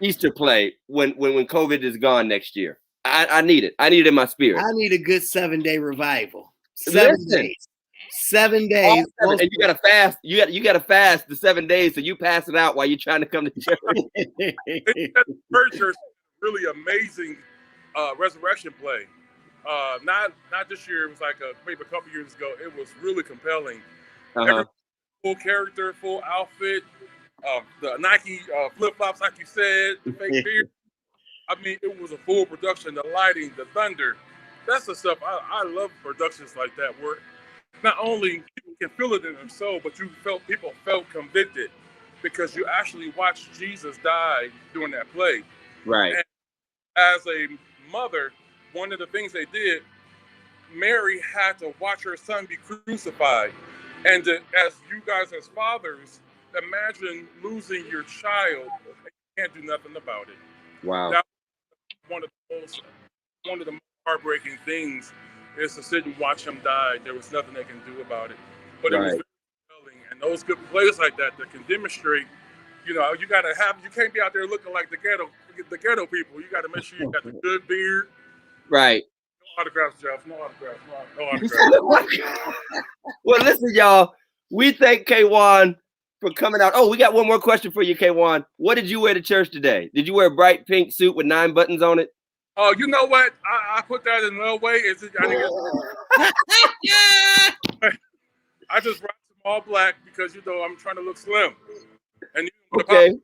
Easter play when COVID is gone next year. I need it. I need it in my spirit. I need a good 7-day revival. 7 days. 7 days. And you gotta fast. You gotta fast the 7 days, so you pass it out while you're trying to come to church. Church really amazing resurrection play. Not this year. It was like maybe a couple years ago. It was really compelling. Full character, full outfit. The Nike flip flops, like you said, the fake beard. I mean, it was a full production. The lighting, the thunder. That's the stuff I love. Productions like that, where not only people can feel it in their soul, but people felt convicted because you actually watched Jesus die during that play. Right. And as a mother, one of the things they did, Mary had to watch her son be crucified. And as you guys, as fathers, imagine losing your child and you can't do nothing about it. Wow. That was one of the most heartbreaking things is to sit and watch him die. There was nothing they can do about it. But it was very compelling. And those good plays like that can demonstrate, you can't be out there looking like the ghetto people. You got to make sure you got the good beard. Right. No autographs, Jeff. No autographs. No autographs. Well, listen, y'all. We thank K1 for coming out. Oh, we got one more question for you, K1. What did you wear to church today? Did you wear a bright pink suit with 9 buttons on it? Oh, you know what? I put that in another way. I just rock some all black because I'm trying to look slim. And when the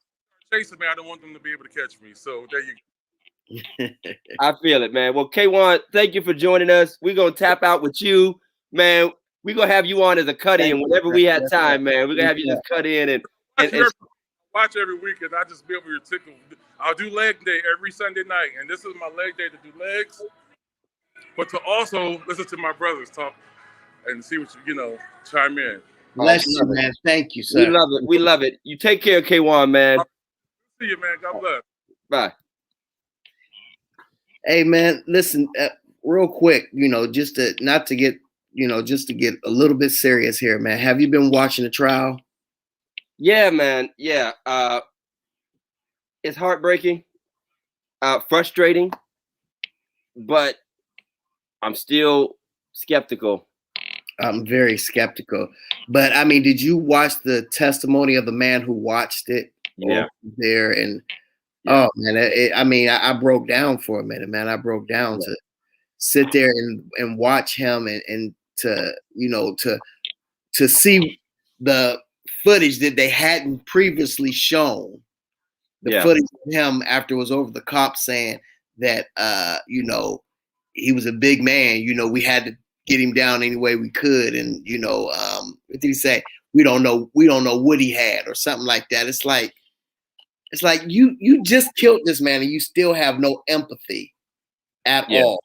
chasing me, I don't want them to be able to catch me. So there you go. I feel it, man. Well, K1, thank you for joining us. We're gonna tap out with you, man. We're gonna have you on as a cut-in whenever we have time, man. We're gonna have you just cut in and watch every weekend. I just be over here tickled. I'll do leg day every Sunday night, and this is my leg day to do legs, but to also listen to my brothers talk and see what chime in. Bless you, man. Thank you, sir. We love it. We love it. You take care, K1, man. See you, man. God bless. Bye. Hey, man, listen, real quick, just to get a little bit serious here, man. Have you been watching the trial? Yeah, man. Yeah. It's heartbreaking, frustrating, but I'm still skeptical. I'm very skeptical. But I mean, did you watch the testimony of the man who watched it? Yeah. There and oh man, I broke down for a minute, man. I broke down to sit there and watch him and to see the footage that they hadn't previously shown. The footage of him after it was over, the cop saying that he was a big man. We had to get him down any way we could, and what did he say? We don't know what he had or something like that. It's like you just killed this man and you still have no empathy at all.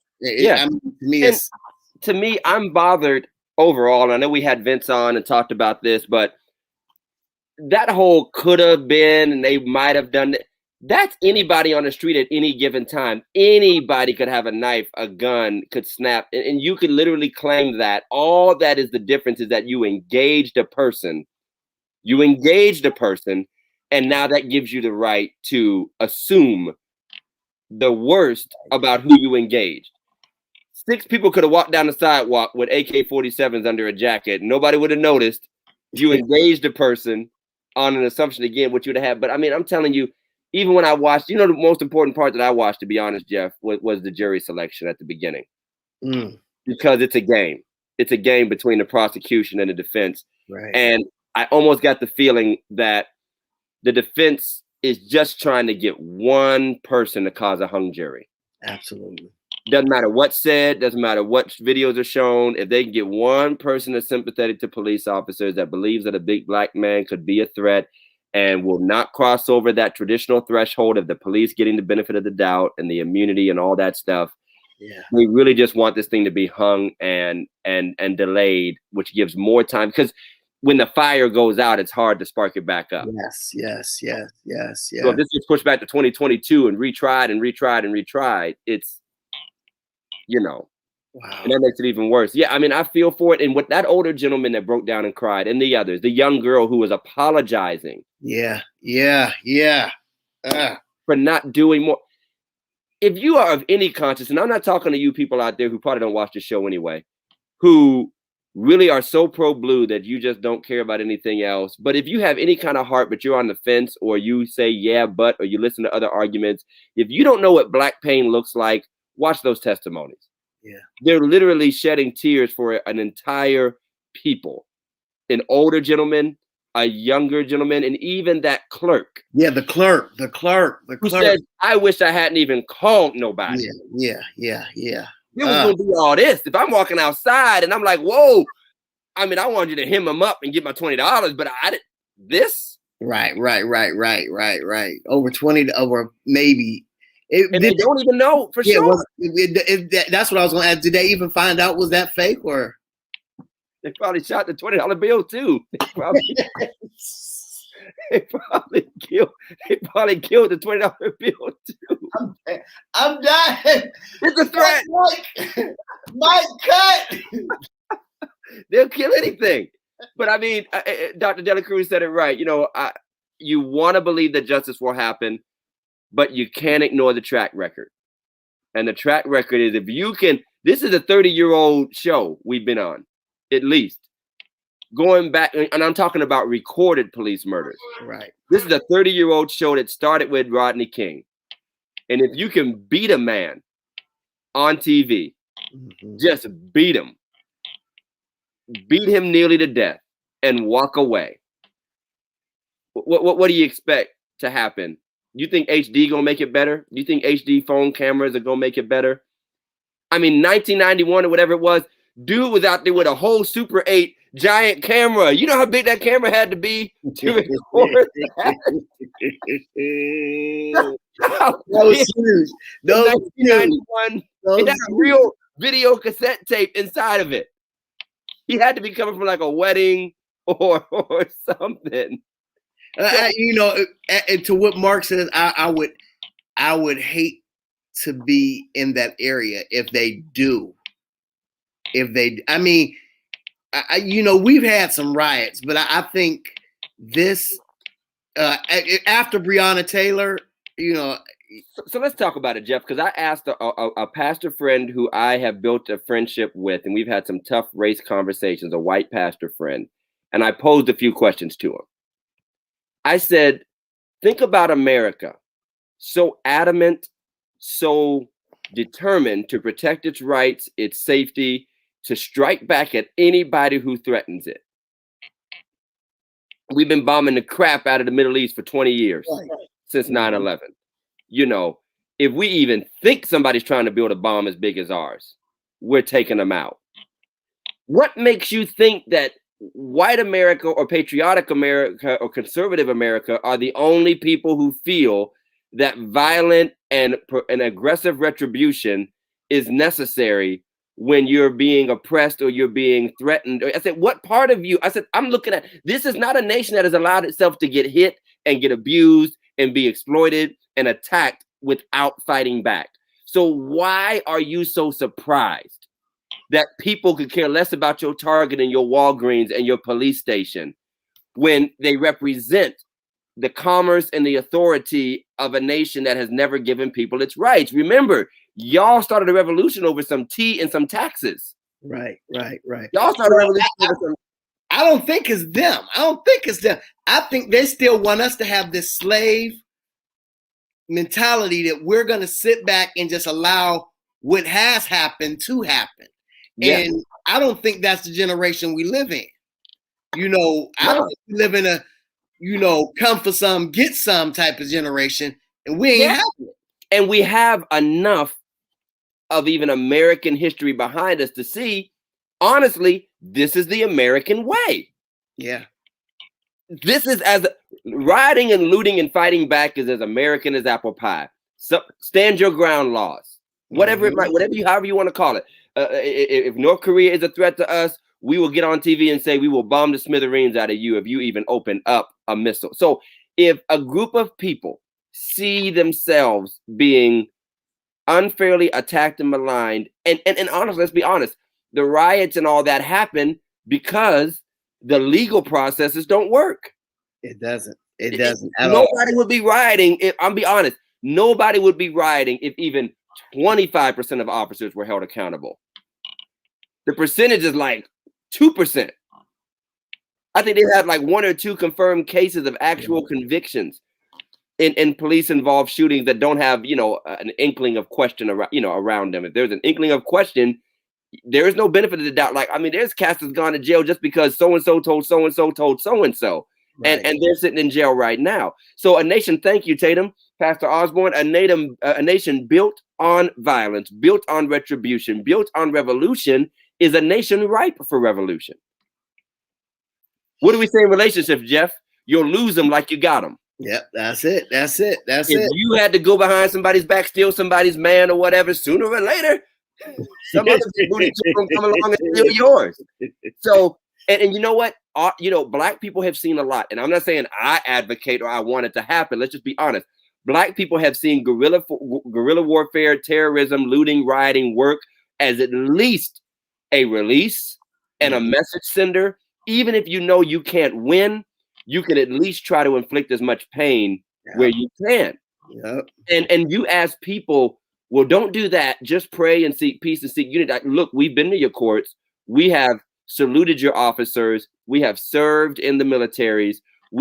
To me, I'm bothered overall. I know we had Vince on and talked about this, but that whole could have been and they might have done it. That's anybody on the street at any given time. Anybody could have a knife, a gun, could snap, and you could literally claim that. All that is the difference is that you engaged a person. And now that gives you the right to assume the worst about who you engaged. 6 people could have walked down the sidewalk with AK-47s under a jacket. Nobody would have noticed. You engaged a person on an assumption, again, what you would have. But I mean, I'm telling you, even when I watched, the most important part that I watched, to be honest, Jeff, was the jury selection at the beginning. Because it's a game. It's a game between the prosecution and the defense. Right. And I almost got the feeling that the defense is just trying to get one person to cause a hung jury. Absolutely. Doesn't matter what's said, doesn't matter what videos are shown. If they can get one person that's sympathetic to police officers, that believes that a big black man could be a threat and will not cross over that traditional threshold of the police getting the benefit of the doubt and the immunity and all that stuff. Yeah. We really just want this thing to be hung and delayed, which gives more time, because when the fire goes out, it's hard to spark it back up. Yes. So if this gets pushed back to 2022 and retried, it's, wow. And that makes it even worse. Yeah, I mean, I feel for it. And with that older gentleman that broke down and cried, and the others, the young girl who was apologizing. Yeah. For not doing more. If you are of any conscience, and I'm not talking to you people out there who probably don't watch the show anyway, who really are so pro-blue that you just don't care about anything else. But if you have any kind of heart, but you're on the fence, or you say, yeah, but, or you listen to other arguments, if you don't know what black pain looks like, watch those testimonies. Yeah. They're literally shedding tears for an entire people, an older gentleman, a younger gentleman, and even that clerk. Yeah, the clerk. Who said, I wish I hadn't even called nobody. Yeah. It was going to be all this. If I'm walking outside and I'm like, whoa, I mean, I wanted you to hem him up and get my $20, but I didn't. This? Right. Over 20, over maybe And they don't even know for sure. That's what I was going to ask. Did they even find out was that fake or? They probably shot the $20 bill too. They probably killed the $20 bill too. I'm dying. It's a threat. Mike, cut. They'll kill anything. But I mean, Dr. Dela Cruz said it right. You know, you want to believe that justice will happen, but you can't ignore the track record. And the track record is, if you can, this is a 30-year-old show we've been on, at least. Going back, and I'm talking about recorded police murders. Right. This is a 30-year-old show that started with Rodney King. And if you can beat a man on TV, just beat him nearly to death and walk away. What do you expect to happen? You think HD gonna make it better? You think HD phone cameras are gonna make it better? I mean, 1991 or whatever it was, dude was out there with a whole Super 8 giant camera. You know how big that camera had to be to record that? That was huge. That was 1991. It had a real video cassette tape inside of it. He had to be coming from like a wedding or something. You know, to what Mark says, I would hate to be in that area if they do. I mean, you know, we've had some riots, but I think this after Breonna Taylor, you know. So let's talk about it, Jeff, because I asked a pastor friend who I have built a friendship with, and we've had some tough race conversations, a white pastor friend, and I posed a few questions to him. I said, think about America, so adamant, so determined to protect its rights, its safety, to strike back at anybody who threatens it. We've been bombing the crap out of the Middle East for 20 years, since 9/11. You know, if we even think somebody's trying to build a bomb as big as ours, we're taking them out. What makes you think that white America or patriotic America or conservative America are the only people who feel that violent and aggressive retribution is necessary when you're being oppressed or you're being threatened? I said, what part of you? I said, I'm looking at, this is not a nation that has allowed itself to get hit and get abused and be exploited and attacked without fighting back. So why are you so surprised that people could care less about your Target and your Walgreens and your police station when they represent the commerce and the authority of a nation that has never given people its rights? Remember, y'all started a revolution over some tea and some taxes. Right. Y'all started a revolution over some. I don't think it's them. I think they still want us to have this slave mentality that we're going to sit back and just allow what has happened to happen. Yeah. And I don't think that's the generation we live in. You know, I don't think we live in a, you know, come for some, get some type of generation, and we ain't having it. And we have enough of even American history behind us to see, honestly, this is the American way. Yeah. This is as rioting and looting and fighting back is as American as apple pie. So stand your ground laws, whatever it might, however you want to call it. If North Korea is a threat to us, we will get on TV and say we will bomb the smithereens out of you if you even open up a missile. So if a group of people see themselves being unfairly attacked and maligned, and honestly, let's be honest, the riots and all that happen because the legal processes don't work. It doesn't. It doesn't. Nobody would be rioting. I'm be honest. Nobody would be rioting if even 25% of officers were held accountable. The percentage is like 2%. I think they had like 1 or 2 confirmed cases of actual convictions in police involved shootings that don't have, you know, an inkling of question around, you know, around them. If there's an inkling of question, there is no benefit of the doubt. Like, I mean, there's cats that's gone to jail just because so-and-so told so-and-so told so-and-so. Right. And they're sitting in jail right now. So a nation, thank you, Tatum, Pastor Osborne, a nation built on violence, built on retribution, built on revolution is a nation ripe for revolution. What do we say in relationships, Jeff? You'll lose them like you got them. Yep, that's it. That's it. That's If it. you had to go behind somebody's back, steal somebody's man or whatever, sooner or later, some other booty chip gonna come along and steal yours. So, and you know what? Black people have seen a lot, and I'm not saying I advocate or I want it to happen. Let's just be honest. Black people have seen guerrilla warfare, terrorism, looting, rioting work as at least a release and a message sender. Even if you know you can't win, you can at least try to inflict as much pain where you can. Yep. And you ask people, well, don't do that. Just pray and seek peace and seek unity. Look, we've been to your courts. We have saluted your officers. We have served in the militaries.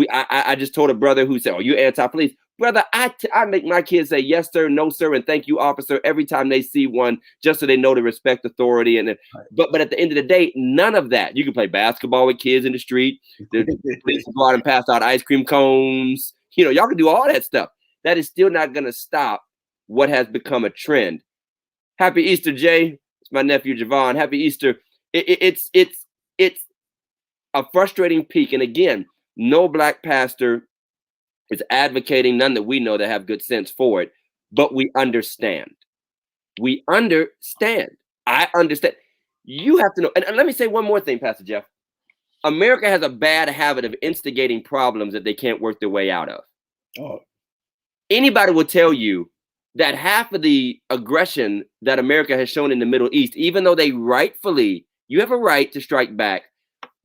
I just told a brother who said, "Oh, you anti-police." Brother, I make my kids say yes, sir, no, sir, and thank you, officer, every time they see one, just so they know to respect authority. And but at the end of the day, none of that. You can play basketball with kids in the street. The police can go out and pass out ice cream cones. Y'all can do all that stuff. That is still not going to stop what has become a trend. Happy Easter, Jay. It's my nephew Javon. Happy Easter. It's a frustrating peak. And again, no black pastor is advocating, none that we know that have good sense for it, but we understand. We understand. I understand. You have to know. And let me say one more thing, Pastor Jeff. America has a bad habit of instigating problems that they can't work their way out of. Oh. Anybody will tell you that half of the aggression that America has shown in the Middle East, even though you have a right to strike back,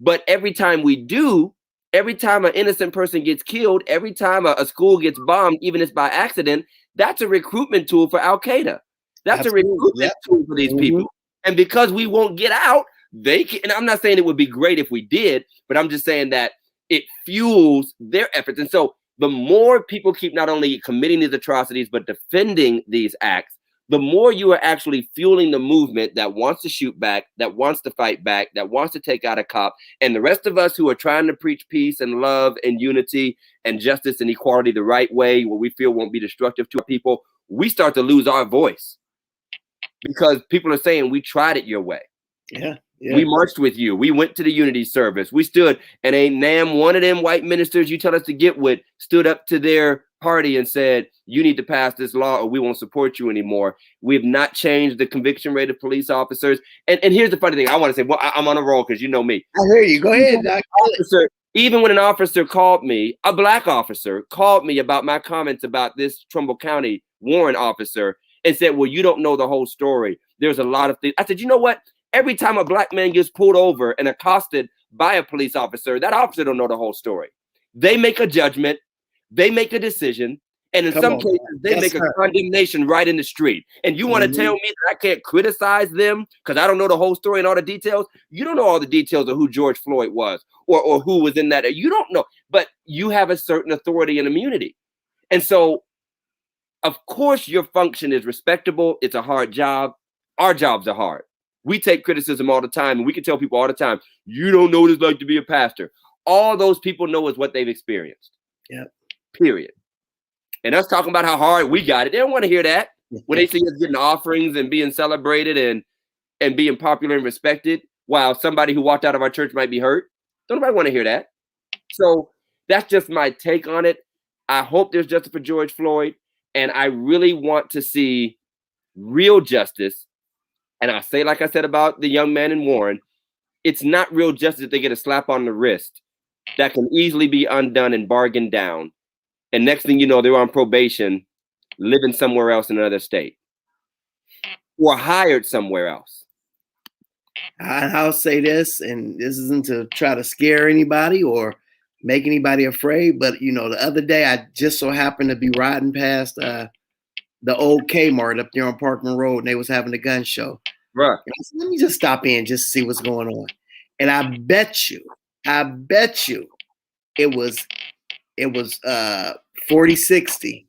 but every time we do, every time an innocent person gets killed, every time a school gets bombed, even if it's by accident, that's a recruitment tool for Al-Qaeda. That's a recruitment tool for these people. And because we won't get out, they can, and I'm not saying it would be great if we did, but I'm just saying that it fuels their efforts. And so the more people keep not only committing these atrocities, but defending these acts, the more you are actually fueling the movement that wants to shoot back, that wants to fight back, that wants to take out a cop. And the rest of us who are trying to preach peace and love and unity and justice and equality the right way, what we feel won't be destructive to people, we start to lose our voice because people are saying, we tried it your way. Yeah. We marched with you. We went to the unity service. We stood, and one of them white ministers you tell us to get with stood up to their party and said, you need to pass this law or we won't support you anymore. We have not changed the conviction rate of police officers. And here's the funny thing. I want to say, well, I'm on a roll because you know me. I hear you. Go ahead, Doc. Even when an officer called me, a black officer called me about my comments about this Trumbull County Warren officer and said, well, you don't know the whole story. There's a lot of things. I said, you know what? Every time a black man gets pulled over and accosted by a police officer, that officer don't know the whole story. They make a judgment, they make a decision, and in some cases, they make a condemnation right in the street. And you want to tell me that I can't criticize them because I don't know the whole story and all the details? You don't know all the details of who George Floyd was or who was in that. You don't know, but you have a certain authority and immunity. And so, of course, your function is respectable. It's a hard job. Our jobs are hard. We take criticism all the time, and we can tell people all the time, you don't know what it's like to be a pastor. All those people know is what they've experienced. Yeah. Period. And us talking about how hard we got it, they don't want to hear that. When they see us getting offerings and being celebrated and being popular and respected, while somebody who walked out of our church might be hurt. Don't nobody want to hear that. So that's just my take on it. I hope there's justice for George Floyd, and I really want to see real justice. And I say, like I said about the young man in Warren, it's not real justice if they get a slap on the wrist that can easily be undone and bargained down. And next thing you know, they're on probation, living somewhere else in another state or hired somewhere else. I'll say this, and this isn't to try to scare anybody or make anybody afraid, but the other day I just so happened to be riding past the old Kmart up there on Parkman Road, and they was having a gun show. Right. Said, let me just stop in just to see what's going on. And I bet you it was 40-60.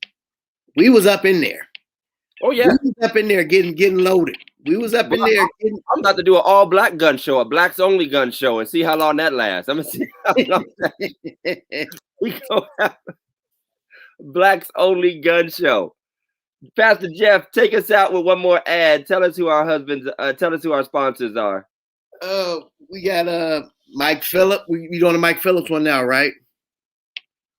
We was up in there. Oh yeah. We was up in there getting loaded. We was up in there. I'm about to do an all black gun show, a blacks only gun show, and see how long that lasts. I'm gonna see how long we go have a blacks only gun show. Pastor Jeff, take us out with one more ad. Tell us who our sponsors are. We got Mike Phillip. We doing the Mike Phillips one now, right?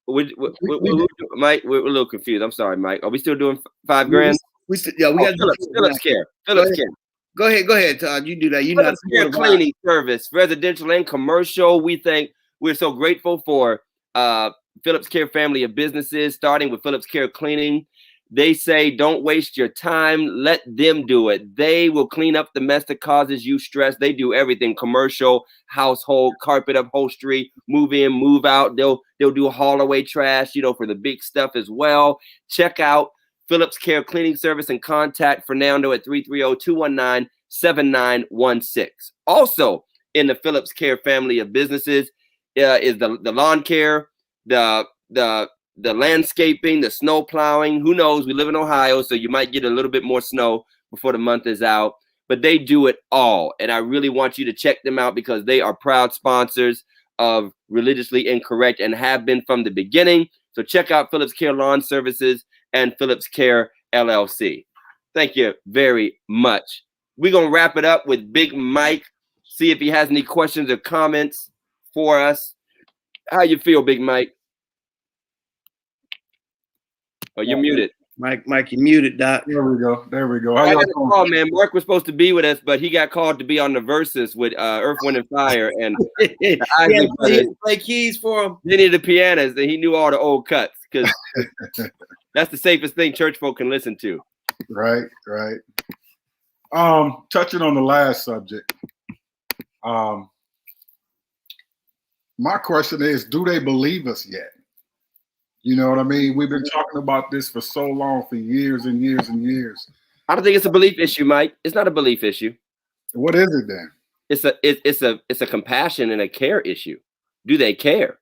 Mike, we're a little confused. I'm sorry, Mike. Are we still doing $5,000? We got Phillips Care. Phillips Care. Go ahead, Todd. You do that. You Phillips Care cleaning service, residential and commercial. We're so grateful for Phillips Care family of businesses, starting with Phillips Care Cleaning. They say, don't waste your time. Let them do it. They will clean up the mess that causes you stress. They do everything: commercial, household, carpet upholstery, move in, move out. They'll do haul away trash, for the big stuff as well. Check out Phillips Care Cleaning Service and contact Fernando at 330-219-7916. Also in the Phillips Care family of businesses is the lawn care, the landscaping, the snow plowing. Who knows? We live in Ohio, so you might get a little bit more snow before the month is out. But they do it all. And I really want you to check them out because they are proud sponsors of Religiously Incorrect and have been from the beginning. So check out Phillips Care Lawn Services and Phillips Care LLC. Thank you very much. We're going to wrap it up with Big Mike. See if he has any questions or comments for us. How you feel, Big Mike? Oh, you're muted. Mike, you're muted, Doc. There we go. I got a call, man. Mark was supposed to be with us, but he got called to be on the Versus with Earth, Wind, and Fire. And play keys for him. He needed the pianos, and he knew all the old cuts because that's the safest thing church folk can listen to. Right. Touching on the last subject, my question is, do they believe us yet? You know what I mean? We've been talking about this for so long, for years and years and years. I don't think it's a belief issue, Mike. It's not a belief issue. What is it then? It's a compassion and a care issue. Do they care?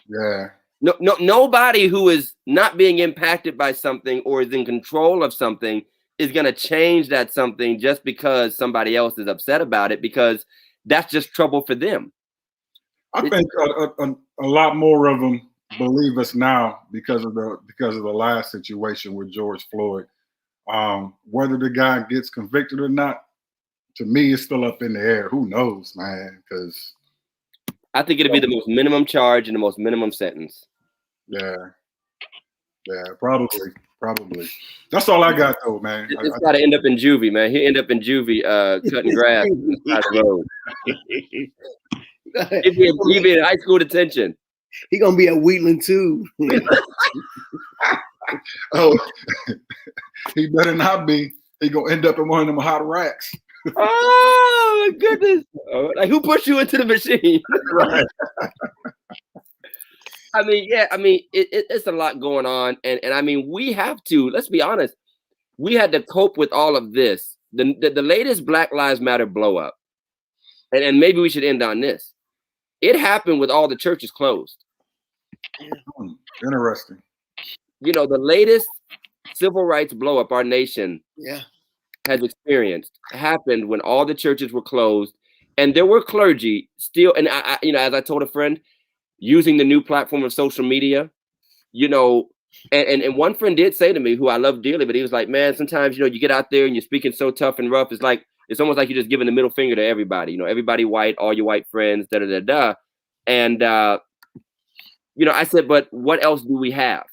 Yeah. No, nobody who is not being impacted by something or is in control of something is going to change that something just because somebody else is upset about it, because that's just trouble for them. I think a lot more of them believe us now because of the last situation with George Floyd. Whether the guy gets convicted or not, to me, it's still up in the air. Who knows, man? Because I think it'll be the most minimum charge and the most minimum sentence. Yeah, probably. That's all I got, though, man. It's got to end up in juvie, man. He'll end up in juvie, cutting grass on the side of the road. He'll be in high school detention. He gonna be at Wheatland too. Oh, he better not be. He gonna end up in one of them hot racks. Oh my goodness! Like, who pushed you into the machine? Right. It's a lot going on, and I mean, we have to. Let's be honest. We had to cope with all of this. The latest Black Lives Matter blow up, and maybe we should end on this. It happened with all the churches closed. Interesting. The latest civil rights blow up our nation has experienced happened when all the churches were closed, and there were clergy still. And I as I told a friend, using the new platform of social media, and one friend did say to me, who I love dearly, but he was like, man, sometimes, you get out there and you're speaking so tough and rough. It's almost like you're just giving the middle finger to everybody, everybody white, all your white friends, And, I said, but what else do we have?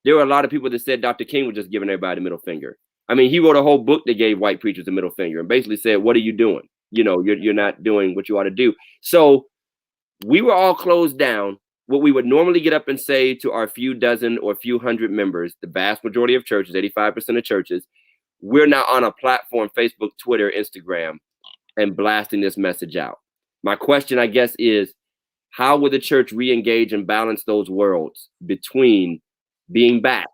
There were a lot of people that said Dr. King was just giving everybody the middle finger. I mean, he wrote a whole book that gave white preachers the middle finger and basically said, what are you doing? You're not doing what you ought to do. So we were all closed down. What we would normally get up and say to our few dozen or few hundred members, the vast majority of churches, 85% of churches, we're now on a platform, Facebook, Twitter, Instagram, and blasting this message out. My question, I guess, is how will the church re-engage and balance those worlds between being back?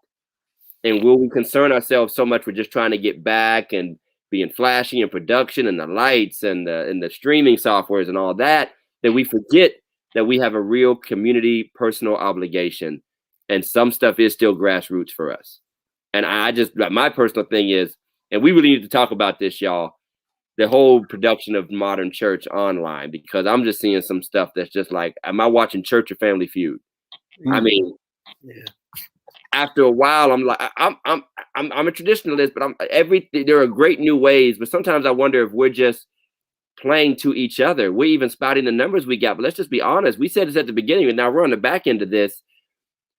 And will we concern ourselves so much with just trying to get back and being flashy in production and the lights and the streaming softwares and all that we forget that we have a real community personal obligation, and some stuff is still grassroots for us. And my personal thing is, and we really need to talk about this, y'all, the whole production of modern church online, because I'm just seeing some stuff that's just like, am I watching Church or Family Feud? Mm-hmm. I mean, after a while, I'm like, I'm a traditionalist, but there are great new ways, but sometimes I wonder if we're just playing to each other. We're even spouting the numbers we got, but let's just be honest. We said this at the beginning, and now we're on the back end of this.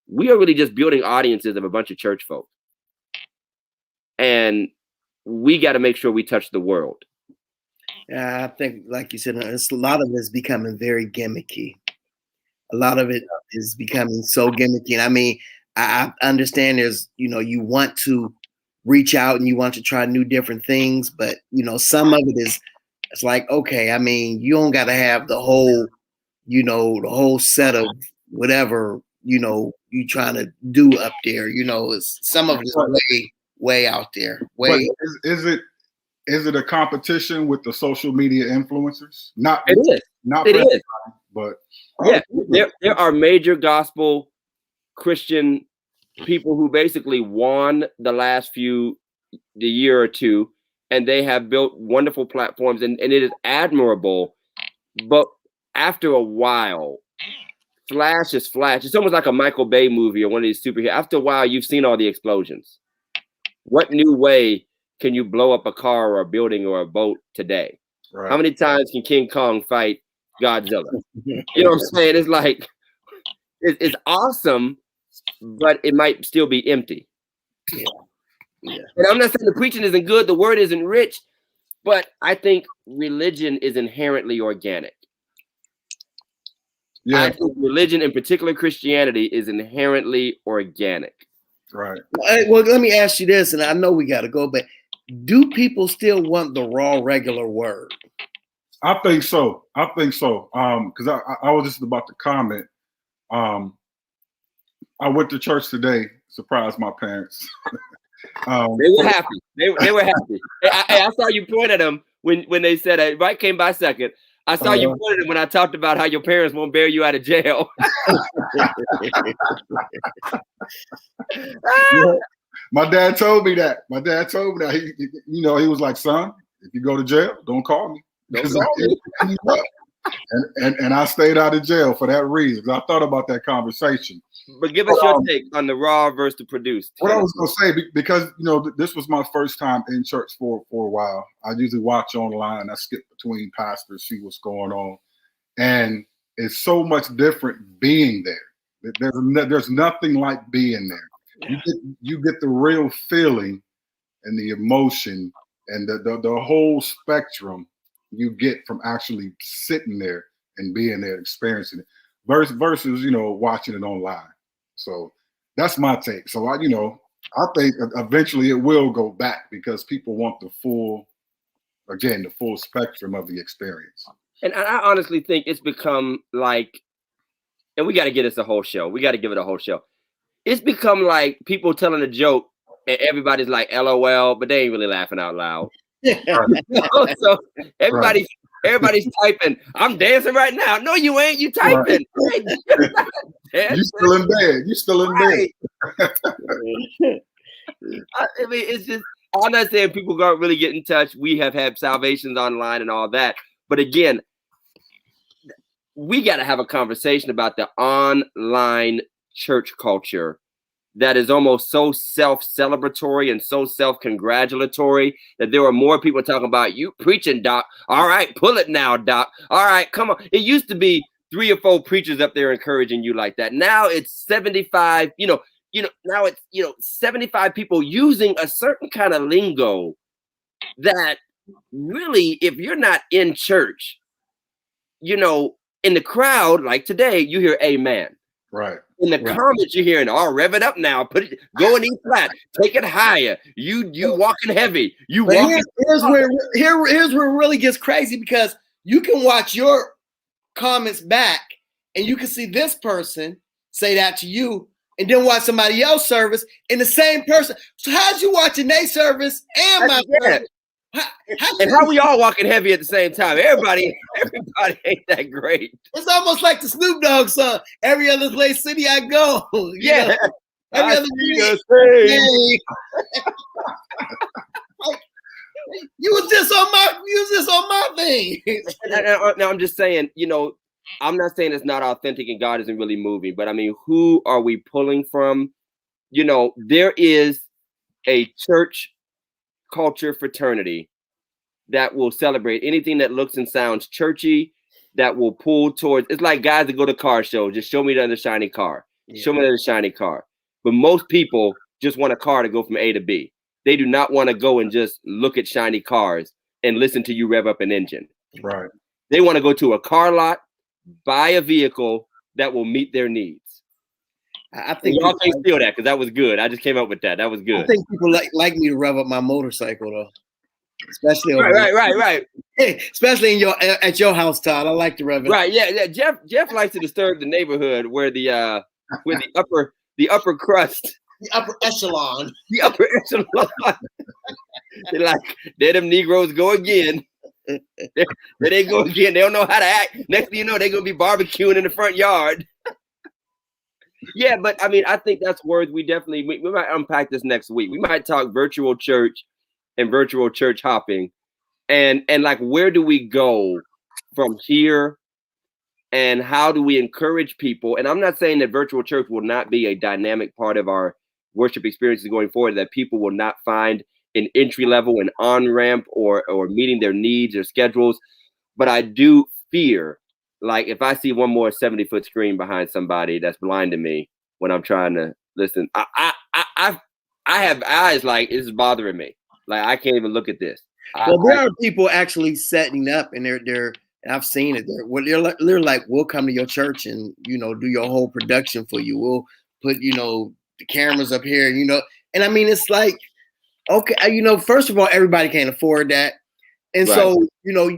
We are really just building audiences of a bunch of church folk. And we got to make sure we touch the world. Yeah, I think, like you said, a lot of it is becoming very gimmicky. A lot of it is becoming so gimmicky. And I mean, I understand there's, you want to reach out and you want to try new different things, but some of it is, it's like, okay, I mean, you don't got to have the whole, the whole set of whatever, you trying to do up there. It's some of it is way out there. Way. But is it a competition with the social media influencers? Not it is. Not it is. But yeah, there are major gospel Christian people who basically won the year or two, and they have built wonderful platforms, and it is admirable. But after a while, flash is flash. It's almost like a Michael Bay movie or one of these superheroes. After a while, you've seen all the explosions. What new way can you blow up a car or a building or a boat today? Right. How many times can King Kong fight Godzilla? You know what I'm saying? It's like, it's awesome, but it might still be empty. Yeah. And I'm not saying the preaching isn't good, the word isn't rich, but I think religion is inherently organic. Yeah. I think religion, in particular Christianity, is inherently organic. Right. Well, let me ask you this, and I know we got to go, but do people still want the raw, regular word? I think so. Because I was just about to comment. I went to church today, surprised my parents. They were happy. They were happy. I saw you point at them when they said it. Right, came by second. I saw you point at them when I talked about how your parents won't bail you out of jail. My dad told me that. He was like, son, if you go to jail, don't call me. And I stayed out of jail for that reason. I thought about that conversation. But give us your take on the raw versus the produced. What I was going to say, because this was my first time in church for a while. I usually watch online. I skip between pastors, see what's going on, and it's so much different being there. There's nothing like being there. Yeah. You get the real feeling and the emotion and the whole spectrum you get from actually sitting there and being there, experiencing it, versus watching it online. So that's my take. So I think eventually it will go back because people want the full spectrum of the experience. And I honestly think it's become like, and we got to get us a whole show. We got to give it a whole show. It's become like people telling a joke and everybody's like LOL, but they ain't really laughing out loud. So everybody's typing. I'm dancing right now. No, you ain't. You typing. Right. You still in bed. You still in bed. I mean, it's just. I'm not saying people can't really get in touch. We have had salvations online and all that, but again, we got to have a conversation about the online church culture that is almost so self-celebratory and so self-congratulatory that there are more people talking about you preaching, Doc. All right, pull it now, Doc. All right, come on. It used to be 3 or 4 preachers up there encouraging you like that. Now it's 75, now it's 75 people using a certain kind of lingo that really, if you're not in church, in the crowd, like today, you hear amen. Right. In the comments, you're hearing, rev it up now. Go in E flat. Take it higher. You walking heavy. Here's where it really gets crazy, because you can watch your comments back and you can see this person say that to you and then watch somebody else's service and the same person. So how's you watching their service and my service? How we all walking heavy at the same time? Everybody ain't that great. It's almost like the Snoop Dogg song. Every other place, city I go. Yeah. Every other You was just on my thing. Now I'm just saying, I'm not saying it's not authentic and God isn't really moving, but I mean, who are we pulling from? There is a church culture fraternity that will celebrate anything that looks and sounds churchy, that will pull towards. It's like guys that go to car shows. Just show me the shiny car. Yeah. Show me the shiny car. But most people just want a car to go from A to B. They do not want to go and just look at shiny cars and listen to you rev up an engine. Right. They want to go to a car lot, buy a vehicle that will meet their needs. I think y'all can't steal that because that was good. I just came up with that. That was good. I think people like me to rev up my motorcycle though. Especially right. Hey, especially in at your house, Todd. I like to rev it. Right, yeah. Jeff likes to disturb the neighborhood where the upper crust, the upper echelon. They're like, there them Negroes go again. There they go again. They don't know how to act. Next thing you know, they're gonna be barbecuing in the front yard. Yeah, but I mean, I think that's worth. We might unpack this next week. We might talk virtual church and virtual church hopping, and like, where do we go from here, and how do we encourage people? And I'm not saying that virtual church will not be a dynamic part of our worship experiences going forward, that people will not find an entry level, an on-ramp, or meeting their needs or schedules. But I do fear, like, if I see one more 70-foot screen behind somebody that's blind to me when I'm trying to listen, I have eyes like, it's bothering me. Like, I can't even look at this. Well, there are people actually setting up, and they're I've seen it. They're like, we'll come to your church and, do your whole production for you. We'll put, the cameras up here, and I mean, it's like, okay, first of all, everybody can't afford that. And right. So,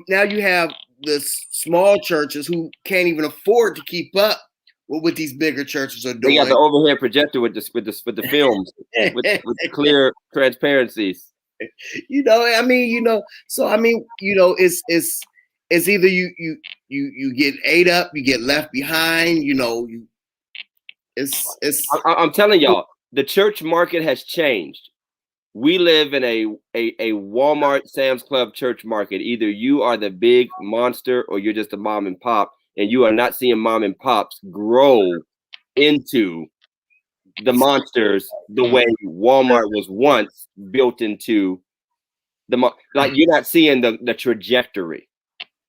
now you have the small churches who can't even afford to keep up with what these bigger churches are doing. They got the overhead projector with the films, with the clear transparencies. So I mean, it's either you get ate up, you get left behind, I'm telling y'all, the church market has changed. We live in a Walmart, Sam's Club church market. Either you are the big monster or you're just a mom and pop, and you are not seeing mom and pops grow into the monsters the way Walmart was once built into like, you're not seeing the trajectory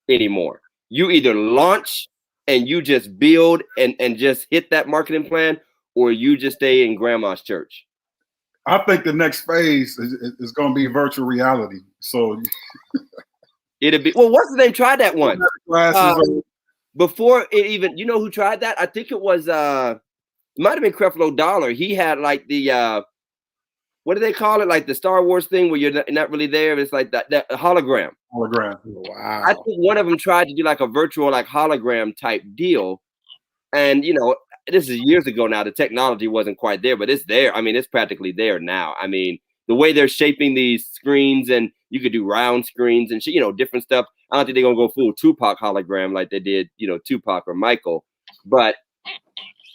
anymore. You either launch and you just build and just hit that marketing plan, or you just stay in grandma's church. I think the next phase is going to be virtual reality. So it'll be, well, what's the name? Tried that once. Before it even, who tried that? I think it was it might have been Creflo Dollar. He had like the what do they call it? Like the Star Wars thing where you're not really there. It's like that hologram. Hologram. Wow. I think one of them tried to do like a virtual, like, hologram type deal. And, this is years ago now. The technology wasn't quite there, but it's there. I mean, it's practically there now. I mean, the way they're shaping these screens, and you could do round screens and shit, different stuff. I don't think they're going to go full Tupac hologram like they did, Tupac or Michael. But,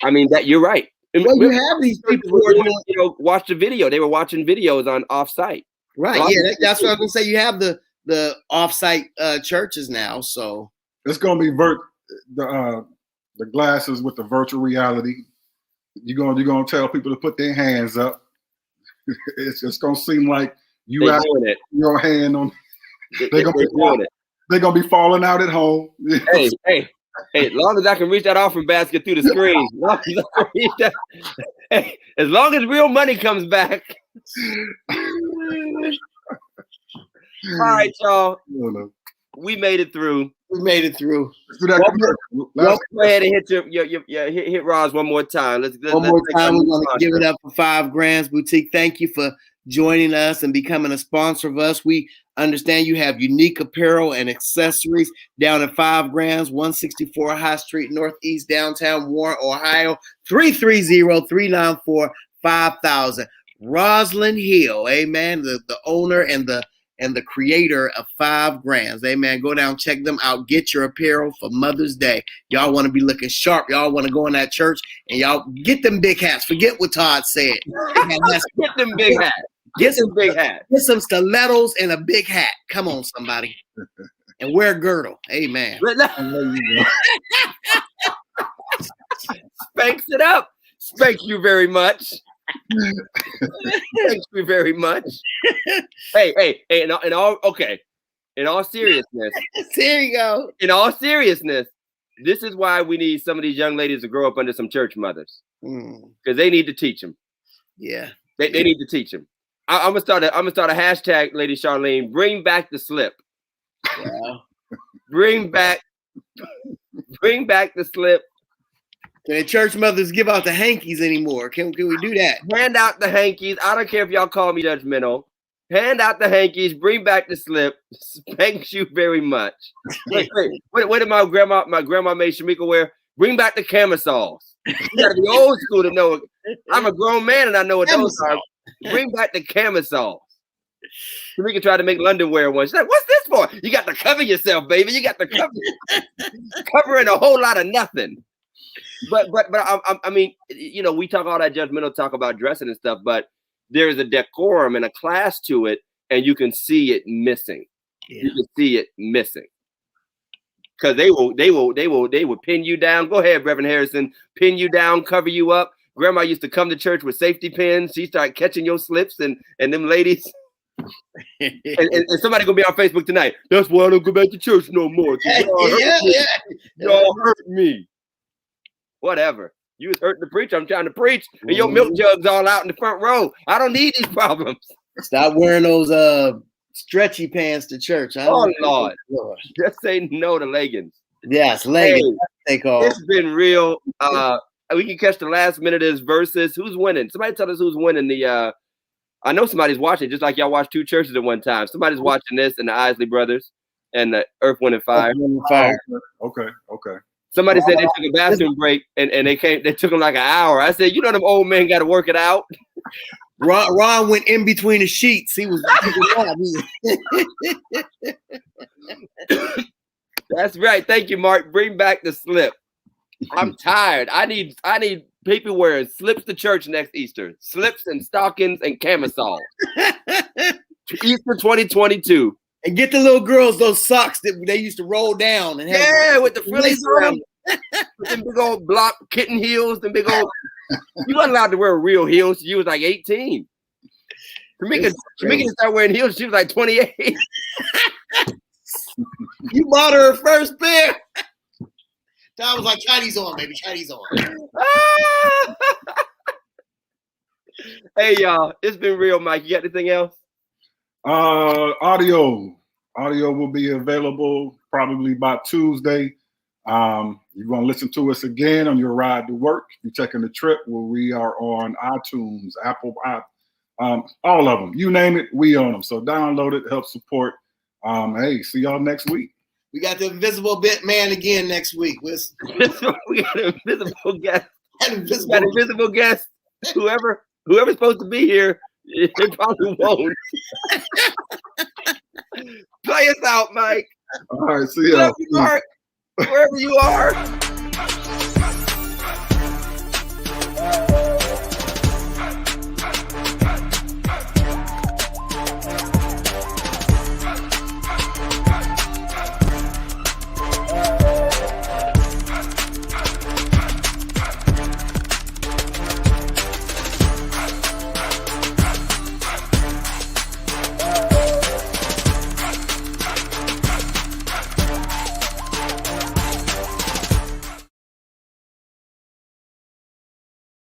I mean, that you're right. Well, you have these people who are doing, watch the video. They were watching videos on offsite. Right. Yeah, that's what I was going to say. You have the offsite churches now. So it's going to be the glasses with the virtual reality. You're going to tell people to put their hands up. It's just going to seem like you have your hand on. They're going to be falling out at home. Hey, as long as I can reach that offering basket through the screen. As long as real money comes back. All right, y'all. We made it through. Go ahead and hit Roz one more time. Let's one more time. We're going to give it up for 5 Grands Boutique. Thank you for joining us and becoming a sponsor of us. We understand you have unique apparel and accessories down at 5 Grands, 164 High Street Northeast, downtown Warren, Ohio, 330-394-5000. Rosalind Hill, amen, the owner and the creator of 5 Grands. Amen. Go down, check them out. Get your apparel for Mother's Day. Y'all want to be looking sharp. Y'all want to go in that church, and y'all get them big hats. Forget what Todd said. Get them big hats. Get some big hats. Get some stilettos and a big hat. Come on, somebody. And wear a girdle. Amen. Spanks it up. Thank you very much. Thank you very much. Hey, and all okay. in all seriousness, There you go. in all seriousness, this is why we need some of these young ladies to grow up under some church mothers, because they need to teach them. Yeah, They need to teach them. I'm gonna start a hashtag, Lady Charlene. Bring back the slip. yeah. Bring back the slip. Can the church mothers give out the hankies anymore? Can we do that? Hand out the hankies. I don't care if y'all call me judgmental. Hand out the hankies. Bring back the slip. Thank you very much. What did my grandma made Shamika wear? Bring back the camisoles. You gotta be old school to know it. I'm a grown man and I know what those are. Bring back the camisoles. Shamika tried to make London wear one. She's like, "What's this for?" You got to cover yourself, baby. You got to covering a whole lot of nothing. But I mean, you know, we talk all that judgmental talk about dressing and stuff, but there is a decorum and a class to it, and you can see it missing. Yeah. You can see it missing because they will pin you down. Go ahead, Reverend Harrison, pin you down, cover you up. Grandma used to come to church with safety pins. She started catching your slips and them ladies. and somebody gonna be on Facebook tonight. That's why I don't go back to church no more. Y'all hurt me. Whatever. You was hurting the preacher. I'm trying to preach, and your milk jug's all out in the front row. I don't need these problems. Stop wearing those stretchy pants to church. Oh Lord. Just say no to leggings. Yes, leggings. Hey, it's been real. We can catch the last minute of this versus. Who's winning? Somebody tell us who's winning the. I know somebody's watching, just like y'all watched two churches at one time. Somebody's watching this, and the Isley Brothers and the Earth, Wind, and Fire. Okay. Somebody said they took a bathroom break and they took them like an hour. I said, you know, them old men got to work it out. Ron went in between the sheets. He was. That's right. Thank you, Mark. Bring back the slip. I'm tired. I need people wearing slips to church next Easter. Slips and stockings and camisoles. Easter 2022. And get the little girls those socks that they used to roll down and have with the frillies around them. With them big old block kitten heels, them big old. You weren't allowed to wear real heels. You was like 18. Shamika started wearing heels. She was like 28. You bought her first pair. Todd was like, Chinese on, baby, Chinese on. Hey, y'all, it's been real, Mike. You got anything else? Audio will be available probably by Tuesday. You're going to listen to us again on your ride to work. You're taking the trip where we are on iTunes, Apple, all of them. You name it, we own them. So download it, help support. Hey, see y'all next week. We got the invisible bit man again next week. We got an invisible guest. Invisible guest. Whoever's supposed to be here, they probably won't. Play us out, Mike. All right, see y'all. Love you, Mark. Wherever you are.